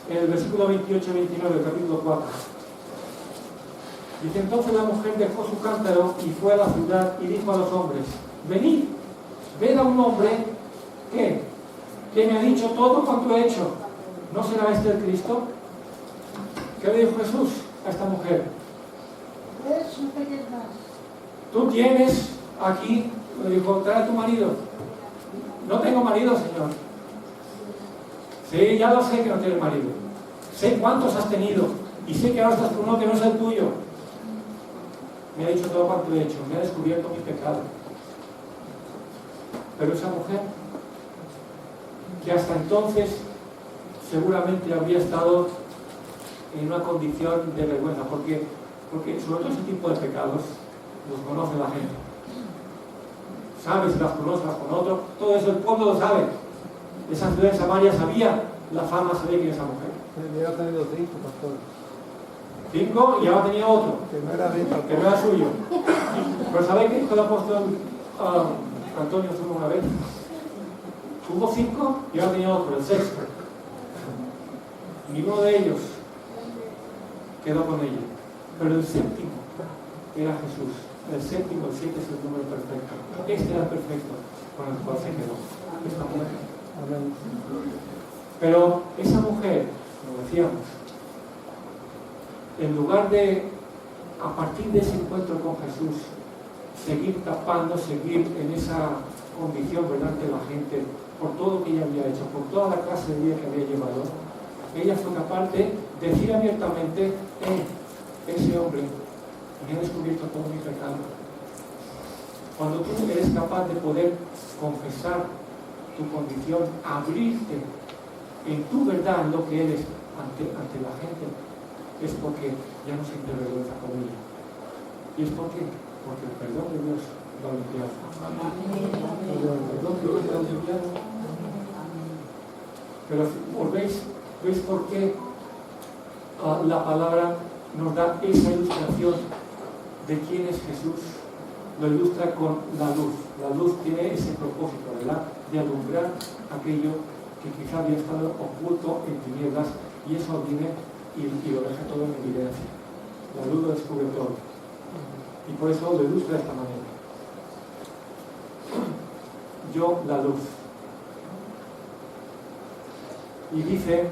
Speaker 1: En el versículo 28-29, capítulo 4. Dice: entonces la mujer dejó su cántaro y fue a la ciudad y dijo a los hombres: venid, ved a un hombre que me ha dicho todo cuanto he hecho. ¿No será este el Cristo? ¿Qué le dijo Jesús a esta mujer? Tú tienes aquí, le dijo, trae a tu marido. No tengo marido, Señor. Sí, ya lo sé que no tienes marido. Sé cuántos has tenido y sé que ahora estás con uno que no es el tuyo. Me ha dicho todo cuanto he hecho, me ha descubierto mi pecado. Pero esa mujer, que hasta entonces seguramente habría estado en una condición de vergüenza, porque sobre todo ese tipo de pecados los conoce la gente. Sabe si las conoce, las con otro, todo eso el pueblo lo sabe. Esa ciudad de Samaria sabía la fama, sabía quién es esa mujer.
Speaker 2: Ya ha tenido 5, pastor.
Speaker 1: 5 y ahora tenía otro,
Speaker 2: Que no era de esta
Speaker 1: que no era suyo. Pero ¿sabéis qué dijo el apóstol Antonio Zumo una vez? Tuvo 5 y ahora tenía otro, el 6. Ninguno de ellos quedó con ella. Pero el 7º era Jesús. El 7 es el número perfecto. Este era el perfecto con el cual se quedó. Esta mujer.
Speaker 2: Amén.
Speaker 1: Pero esa mujer, como decíamos, en lugar de, a partir de ese encuentro con Jesús, seguir tapando, seguir en esa condición delante de la gente, por todo lo que ella había hecho, por toda la clase de vida que había llevado, ella fue capaz de decir abiertamente: ese hombre me ha descubierto todo mi pecado. Cuando tú eres capaz de poder confesar tu condición, abrirte en tu verdad, en lo que eres ante la gente, es porque ya no sientes vergüenza con ella. ¿Y es por qué? Porque el perdón de Dios lo ha limpiado. El perdón de Dios lo ha limpiado. Pero ¿veis por qué la palabra nos da esa ilustración de quién es Jesús? Lo ilustra con la luz. La luz tiene ese propósito, ¿verdad?, de alumbrar aquello que quizá había estado oculto en tinieblas, y eso viene y lo deja todo en evidencia. La luz lo descubre todo. Y por eso lo ilustra de esta manera. Yo, la luz. Y dice,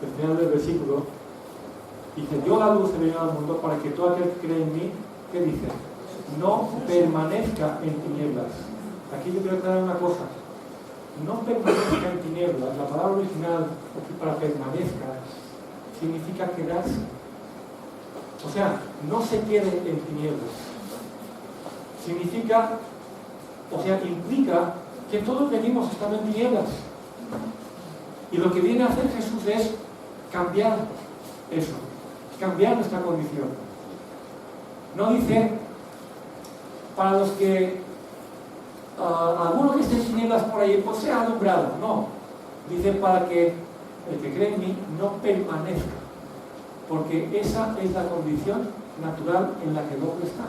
Speaker 1: al final del versículo, dice: yo la luz he venido al mundo para que todo aquel que cree en mí, ¿qué dice? No permanezca en tinieblas. Aquí yo quiero aclarar una cosa. No permanezca en tinieblas. La palabra original aquí para permanezca significa quedarse. O sea, no se quede en tinieblas. Significa, implica que todos venimos estando en tinieblas. Y lo que viene a hacer Jesús es cambiar eso, cambiar nuestra condición. No dice para los que alguno que esté en tinieblas por ahí, pues sea alumbrado. No, dice para que el que cree en mí no permanezca, porque esa es la condición natural en la que el hombre está,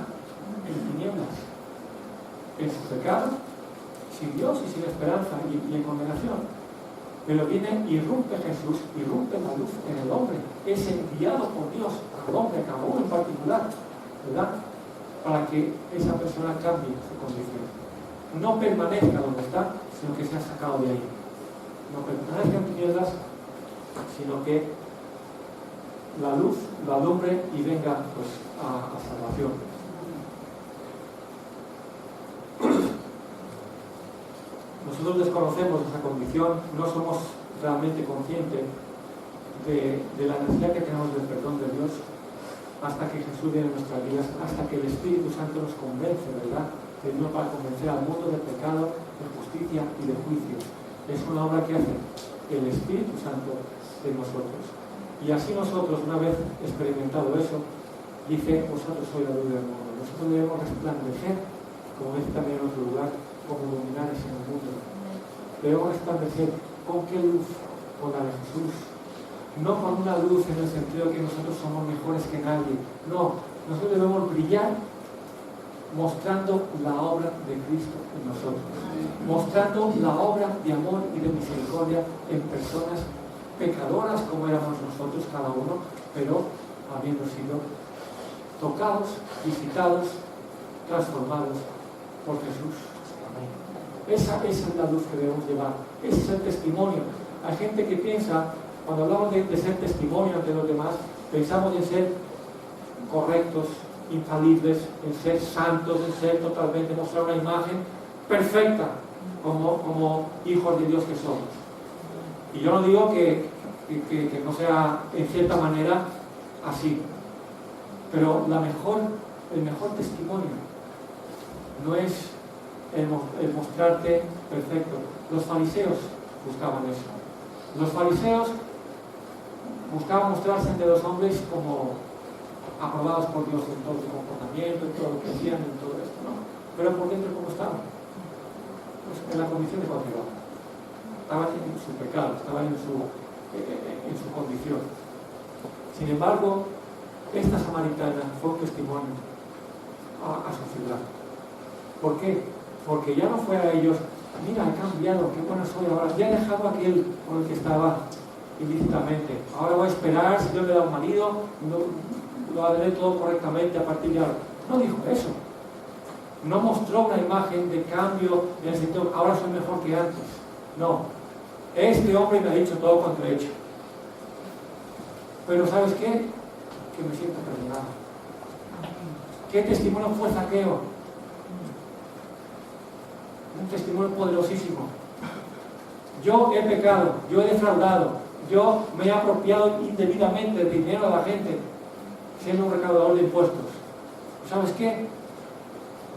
Speaker 1: en tinieblas, en su pecado, sin Dios y sin esperanza y en condenación. Pero viene, irrumpe Jesús, irrumpe la luz en el hombre, es enviado por Dios al hombre, a cada uno en particular, ¿verdad?, para que esa persona cambie su condición. No permanezca donde está, sino que sea sacado de ahí. No permanezca en tinieblas, sino que la luz lo alumbre y venga pues a salvación. Nosotros desconocemos esa condición, no somos realmente conscientes de la necesidad que tenemos del perdón de Dios hasta que Jesús viene en nuestras vidas, hasta que el Espíritu Santo nos convence, ¿verdad?, de Dios, para convencer al mundo de pecado, de justicia y de juicio. Es una obra que hace el Espíritu Santo de nosotros. Y así nosotros, una vez experimentado eso, dice: vosotros sois la luz del mundo. Nosotros debemos resplandecer, como dice también en otro lugar, como luminares en el mundo. Debemos resplandecer. ¿Con qué luz? Con la de Jesús. No con una luz en el sentido de que nosotros somos mejores que nadie. No, nosotros debemos brillar mostrando la obra de Cristo en nosotros, mostrando la obra de amor y de misericordia en personas pecadoras como éramos nosotros cada uno, pero habiendo sido tocados, visitados, transformados por Jesús. Esa es la luz que debemos llevar, ese es el testimonio. Hay gente que piensa, cuando hablamos de ser testimonio ante los demás, pensamos en ser correctos, infalibles, en ser santos, en ser totalmente, mostrar una imagen perfecta como hijos de Dios que somos. Y yo no digo que no sea en cierta manera así, pero el mejor testimonio no es el mostrarte perfecto. Los fariseos buscaban eso. Los fariseos buscaban mostrarse ante los hombres como aprobados por Dios en todo su comportamiento, en todo lo que hacían, en todo esto, ¿no? Pero por dentro, ¿cómo estaban? Pues en la condición de cualquier hombre. Estaban en su pecado, estaban en su condición. Sin embargo, esta samaritana fue un testimonio a su ciudad. ¿Por qué? Porque ya no fue a ellos, mira, he cambiado, qué bueno soy ahora, ya he dejado aquel con el que estaba ilícitamente, ahora voy a esperar, si Dios me da un marido, lo haré todo correctamente a partir de ahora. No dijo eso. No mostró una imagen de cambio en el sentido, ahora soy mejor que antes. No. Este hombre me ha dicho todo cuanto he hecho. Pero ¿sabes qué? Que me siento perdonado. ¿Qué testimonio fue Zaqueo? Un testimonio poderosísimo. Yo he pecado, yo he defraudado, yo me he apropiado indebidamente del dinero de la gente, siendo un recaudador de impuestos. ¿Sabes qué?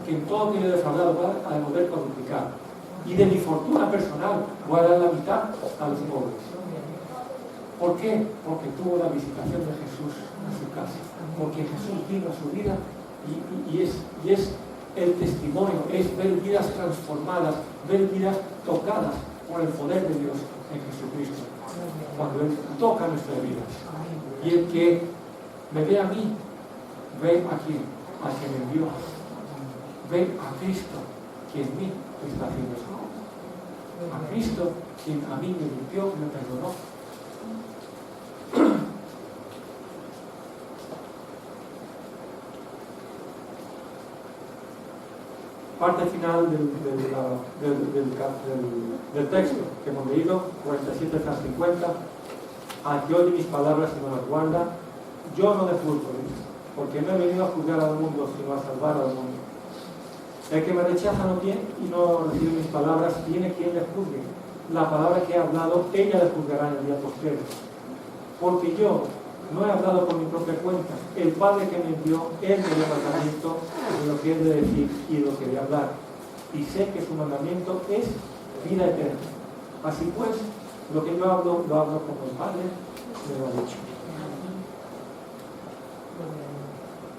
Speaker 1: Que en todo tiene defraudado, voy a devolver cuadruplicado. Y de mi fortuna personal voy a dar la mitad a los pobres. ¿Por qué? Porque tuvo la visitación de Jesús en su casa. Porque Jesús vino a su vida y es el testimonio, es ver vidas transformadas, ver vidas tocadas por el poder de Dios en Jesucristo. Cuando Él toca nuestras vidas. Y el que me ve a mí, ve a quien me envió. Ve a Cristo, que en mí está haciendo eso. A Cristo, quien a mí me limpió, me perdonó. Parte final del texto que hemos leído, 47 hasta 50. Al que oye mis palabras y no las guarda, yo no le juzgo, porque no he venido a juzgar al mundo, sino a salvar al mundo. El que me rechaza y no recibe mis palabras, tiene quien le juzgue. La palabra que he hablado, ella le juzgará en el día postrero. Porque yo no he hablado por mi propia cuenta. El Padre que me envió, Él me dio mandamiento de lo que he de decir y de lo que he de hablar. Y sé que su mandamiento es vida eterna. Así pues, lo que yo hablo, lo hablo como el Padre me lo ha dicho.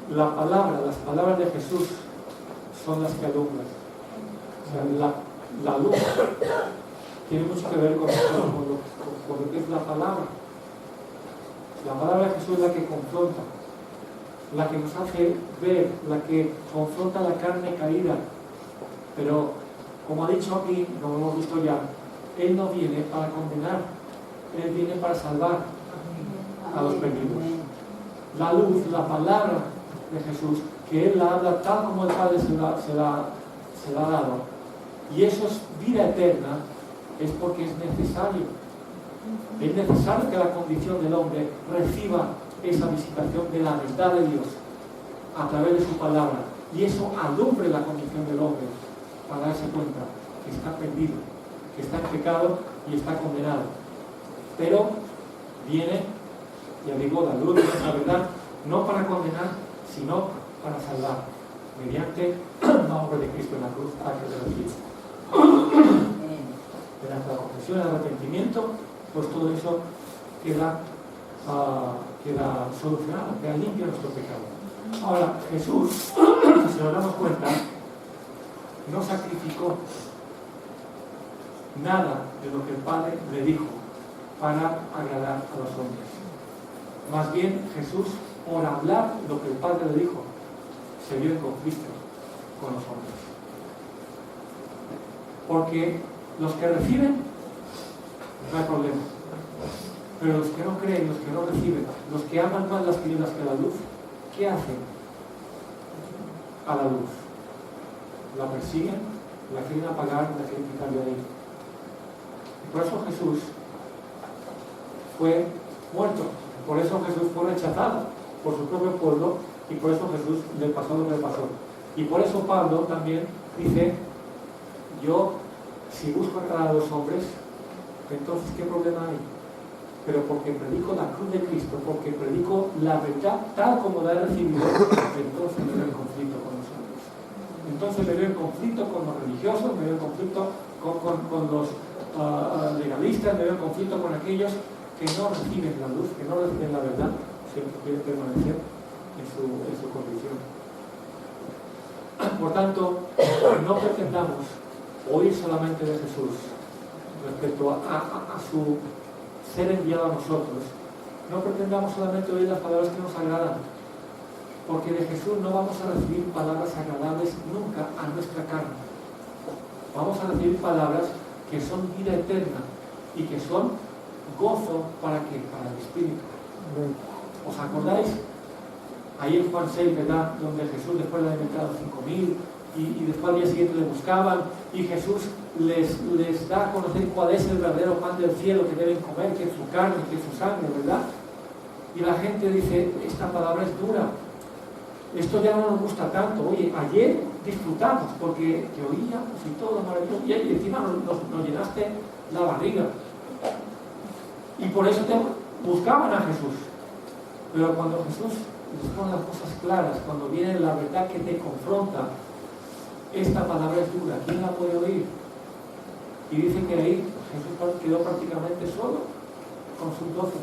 Speaker 1: Las palabras de Jesús son las que alumbran. O sea, la luz tiene mucho que ver con lo que es la palabra. La palabra de Jesús es la que confronta, la que nos hace ver, la que confronta la carne caída. Pero, como ha dicho aquí, como hemos visto ya, Él no viene para condenar, Él viene para salvar a los perdidos. La luz, la palabra de Jesús, que Él la habla tal como el Padre se la ha dado. Y eso es vida eterna, es porque es necesario. Es necesario que la condición del hombre reciba esa visitación de la verdad de Dios a través de su palabra. Y eso alumbre la condición del hombre para darse cuenta que está perdido, que está en pecado y está condenado. Pero viene, ya digo, la luz de la verdad, no para condenar, sino para salvar, mediante la obra de Cristo en la cruz a que se recibe. Mediante la confesión y el arrepentimiento, pues todo eso queda solucionado, queda limpio nuestro pecado. Ahora, Jesús, si nos damos cuenta, no sacrificó nada de lo que el Padre le dijo para agradar a los hombres. Más bien, Jesús por hablar lo que el Padre le dijo, se vio en conflicto con los hombres. Porque los que reciben, no hay problema. Pero los que no creen, los que no reciben, los que aman más las tinieblas que la luz, ¿qué hacen a la luz? La persiguen, la quieren apagar, la quieren quitar de ahí. Y por eso Jesús fue muerto, por eso Jesús fue rechazado por su propio pueblo y por eso Jesús le pasó lo que le pasó. Y por eso Pablo también dice, yo si busco agradar a los hombres, entonces ¿qué problema hay? Pero porque predico la cruz de Cristo, porque predico la verdad tal como la he recibido, entonces me veo en conflicto con los hombres. Entonces me veo en conflicto con los religiosos, me veo en conflicto con los legalistas, me veo en conflicto con aquellos que no reciben la luz, que no reciben la verdad, siempre quieren permanecer en su condición. Por tanto, no pretendamos oír solamente de Jesús respecto a su ser enviado a nosotros. No pretendamos solamente oír las palabras que nos agradan, porque de Jesús no vamos a recibir palabras agradables nunca a nuestra carne. Vamos a recibir palabras que son vida eterna y que son gozo para qué, para el Espíritu. ¿Os acordáis? Ahí en Juan 6, ¿verdad? Donde Jesús después de alimentar a 5.000 y después al día siguiente le buscaban y Jesús les da a conocer cuál es el verdadero pan del cielo que deben comer, que es su carne, que es su sangre, ¿verdad? Y la gente dice, esta palabra es dura, esto ya no nos gusta tanto. Oye, ayer disfrutamos porque te oíamos y todo maravilloso y encima nos llenaste la barriga y por eso buscaban a Jesús. Pero cuando Jesús les pone las cosas claras, cuando viene la verdad que te confronta, esta palabra es dura, ¿quién la puede oír? Y dice que ahí Jesús quedó prácticamente solo con sus 12.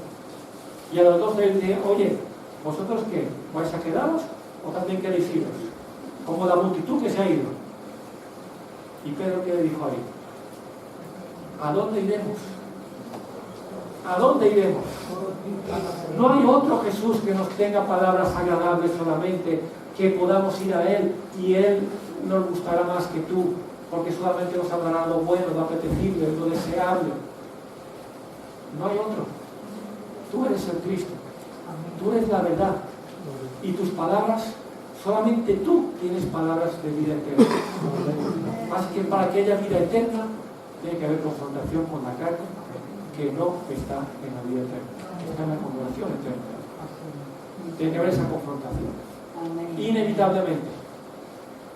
Speaker 1: Y a los 12 él dice, oye, ¿vosotros qué? ¿Vais a quedaros o también queréis iros? Como la multitud que se ha ido. ¿Y Pedro qué le dijo ahí? ¿A dónde iremos? ¿A dónde iremos? No hay otro Jesús que nos tenga palabras agradables solamente, que podamos ir a Él y Él nos gustará más que tú, porque solamente nos hablará lo bueno, lo apetecible, lo deseable. No hay otro. Tú eres el Cristo. Tú eres la verdad. Y tus palabras, solamente tú tienes palabras de vida eterna. Así que para que haya vida eterna, tiene que haber confrontación con la carne, que no está en la vida eterna, está en la condenación eterna. Tiene que haber esa confrontación. Inevitablemente.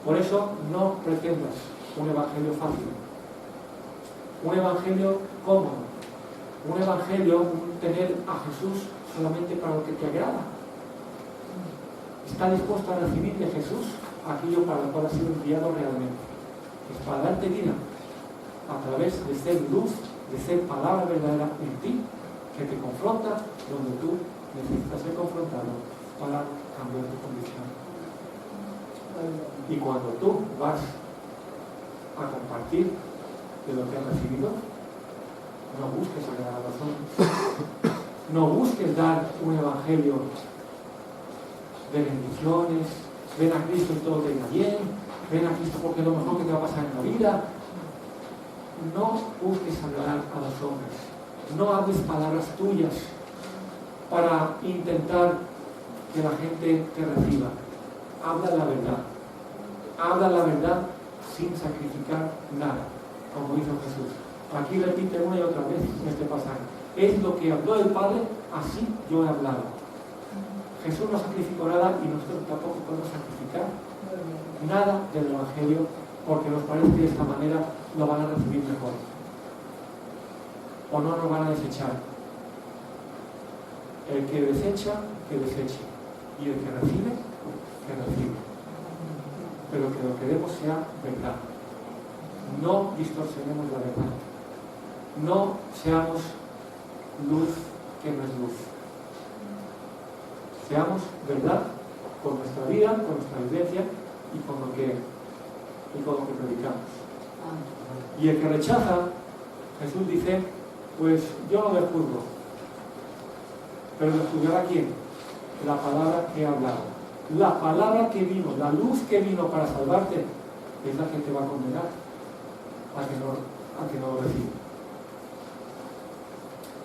Speaker 1: Por eso no pretendas un evangelio fácil, un evangelio cómodo, un evangelio, tener a Jesús solamente para lo que te agrada. Está dispuesto a recibir de Jesús aquello para lo cual ha sido enviado realmente. Es para darte vida a través de ser luz, de ser palabra verdadera en ti, que te confronta donde tú necesitas ser confrontado para cambiar tu condición. Y cuando tú vas a compartir de lo que has recibido, no busques agradar a los hombres, no busques dar un evangelio de bendiciones, ven a Cristo y todo te irá bien, ven a Cristo porque es lo mejor que te va a pasar en la vida. No busques agradar a los hombres, no hables palabras tuyas para intentar que la gente te reciba. Habla la verdad sin sacrificar nada, como hizo Jesús. Aquí repite una y otra vez en este pasaje, es lo que habló el Padre, así yo he hablado. Jesús no sacrificó nada y nosotros tampoco podemos sacrificar nada del Evangelio, porque nos parece que de esta manera lo van a recibir mejor o no nos van a desechar. El que desecha, que deseche, y el que recibe, que recibe, pero que lo que demos sea verdad. No distorsionemos la verdad, no seamos luz que no es luz, seamos verdad con nuestra vida, con nuestra vivencia y con lo que predicamos. Y el que rechaza, Jesús dice, pues yo no le juzgo, pero ¿le juzgará quién? la palabra que he hablado. La palabra que vino, la luz que vino para salvarte, es la que te va a condenar a que no lo recibas.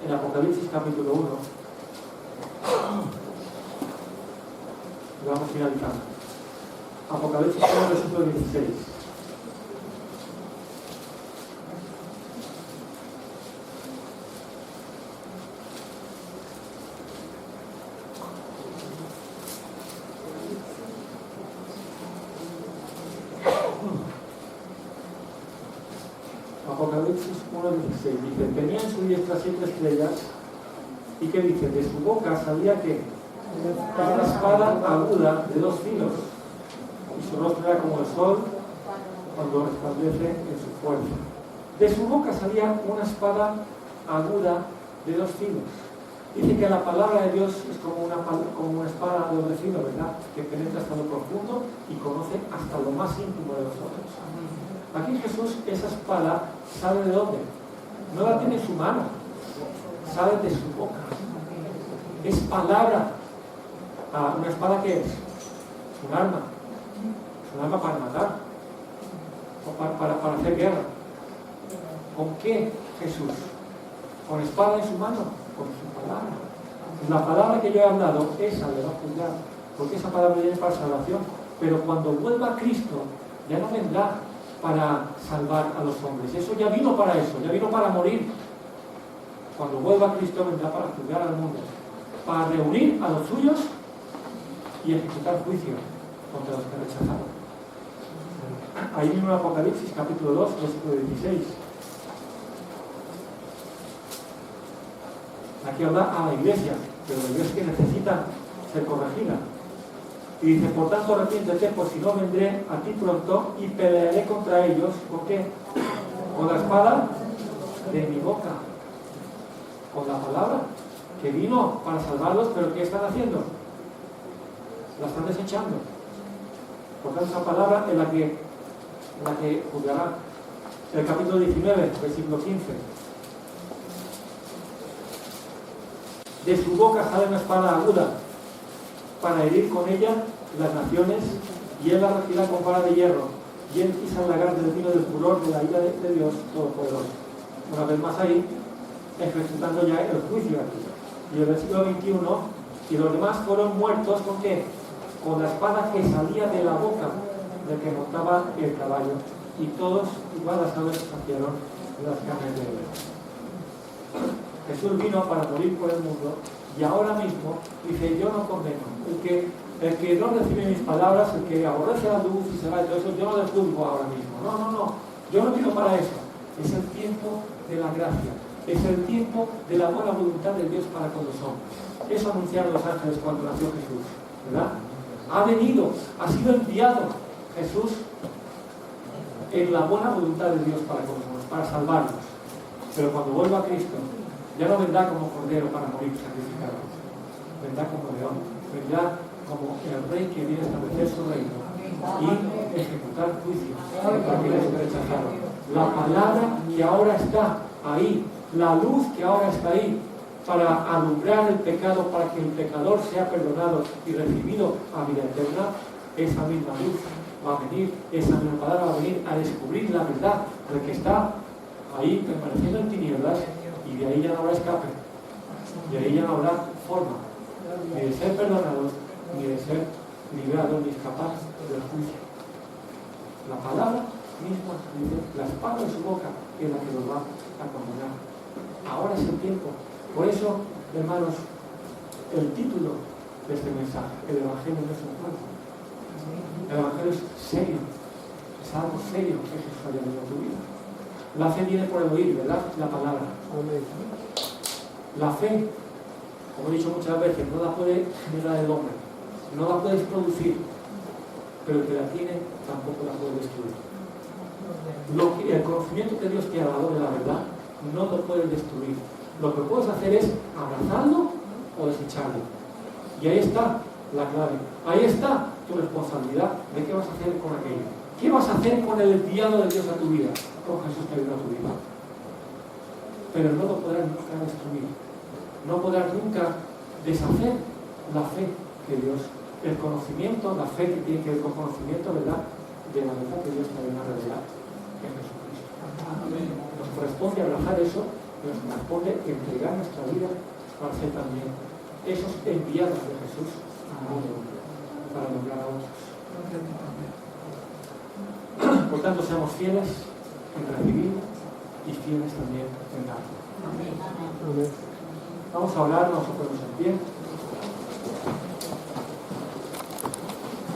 Speaker 1: En Apocalipsis capítulo 1, vamos finalizando. Apocalipsis 1, versículo 16. Apocalipsis 1:16 dice: tenía en su diestra 7 estrellas, y que dice, de su boca salía que una espada aguda de 2 filos, y su rostro era como el sol cuando resplandece en su fuerza. De su boca salía una espada aguda de 2 filos. Dice que la palabra de Dios es como una espada de doble filo, ¿verdad? Que penetra hasta lo profundo y conoce hasta lo más íntimo de los hombres. Aquí Jesús, esa espada, ¿sabe de dónde? No la tiene en su mano, sale de su boca. Es palabra. ¿Una espada qué es? Es un arma. Es un arma para matar. O para hacer guerra. ¿Con qué Jesús? ¿Con espada en su mano? Con su palabra. La palabra que yo he hablado, esa le va a juzgar. Porque esa palabra viene para salvación. Pero cuando vuelva a Cristo, ya no vendrá para salvar a los hombres. Eso ya vino para eso, ya vino para morir. Cuando vuelva a Cristo vendrá para juzgar al mundo, para reunir a los suyos y ejecutar juicio contra los que rechazaron. Ahí mismo en Apocalipsis capítulo 2, versículo 16. Aquí habla a la iglesia, pero la iglesia que necesita ser corregida. Y dice, por tanto arrepiéntete, por si no vendré a ti pronto y pelearé contra ellos. ¿Con qué? Con la espada de mi boca. Con la palabra que vino para salvarlos, pero ¿qué están haciendo? La están desechando. Por tanto, esa palabra es la que juzgará. El capítulo 19, versículo 15. De su boca sale una espada aguda para herir con ella las naciones, y él la regirá con vara de hierro, y él pisa el lagar del vino del furor de la ira de Dios Todopoderoso. Una vez más ahí, ejecutando ya el juicio aquí. Y el versículo 21, y los demás fueron muertos, ¿con qué? Con la espada que salía de la boca del que montaba el caballo, y todos igual las aves saciaron las carnes de él. Jesús vino para morir por el mundo, y ahora mismo dice, yo no condeno. El que no recibe mis palabras, el que aborrece la luz y se va de todo eso, yo no le juzgo ahora mismo. No. Yo no vino para eso. Es el tiempo de la gracia. Es el tiempo de la buena voluntad de Dios para con los hombres. Eso anunciaron los ángeles cuando nació Jesús, ¿verdad? Ha venido, ha sido enviado Jesús en la buena voluntad de Dios para con los hombres, para salvarlos. Pero cuando vuelva a Cristo, ya no vendrá como cordero para morir sacrificado. Vendrá como león. Vendrá como el rey que viene a establecer su reino y ejecutar juicio para aquellos que rechazaron. La palabra que ahora está ahí, la luz que ahora está ahí, para alumbrar el pecado, para que el pecador sea perdonado y recibido a vida eterna, esa misma luz va a venir, esa misma palabra va a venir a descubrir la verdad del que está ahí permaneciendo en tinieblas. Y de ahí ya no habrá escape, de ahí ya no habrá forma ni de ser perdonados, ni de ser librados, ni escapar del juicio. La palabra misma dice, la espada de su boca es la que nos va a condenar. Ahora es el tiempo. Por eso, hermanos, el título de este mensaje, el Evangelio no es un juego. El Evangelio es serio, es algo serio que Jesús haya venido a tu vida. La fe viene por el oír, ¿verdad? La palabra. La fe, como he dicho muchas veces, no la puede generar el hombre, no la puedes producir, pero el que la tiene tampoco la puede destruir. El conocimiento que Dios te ha dado de la verdad no lo puedes destruir. Lo que puedes hacer es abrazarlo o desecharlo. Y ahí está la clave. Ahí está tu responsabilidad de qué vas a hacer con aquello. ¿Qué vas a hacer con el enviado de Dios a tu vida? Con Jesús que vino a tu vida. Pero no lo podrás nunca destruir. No podrás nunca deshacer la fe que Dios, el conocimiento, la fe que tiene que ver con conocimiento, ¿verdad?, de la verdad que Dios también ha revelado en Jesucristo. Nos corresponde abrazar eso, y nos corresponde entregar nuestra vida para ser también esos enviados de Jesús al mundo, para nombrar a otros. Por tanto, seamos fieles en recibir y fieles también en dar. Vamos a orar, nos ponemos en pie.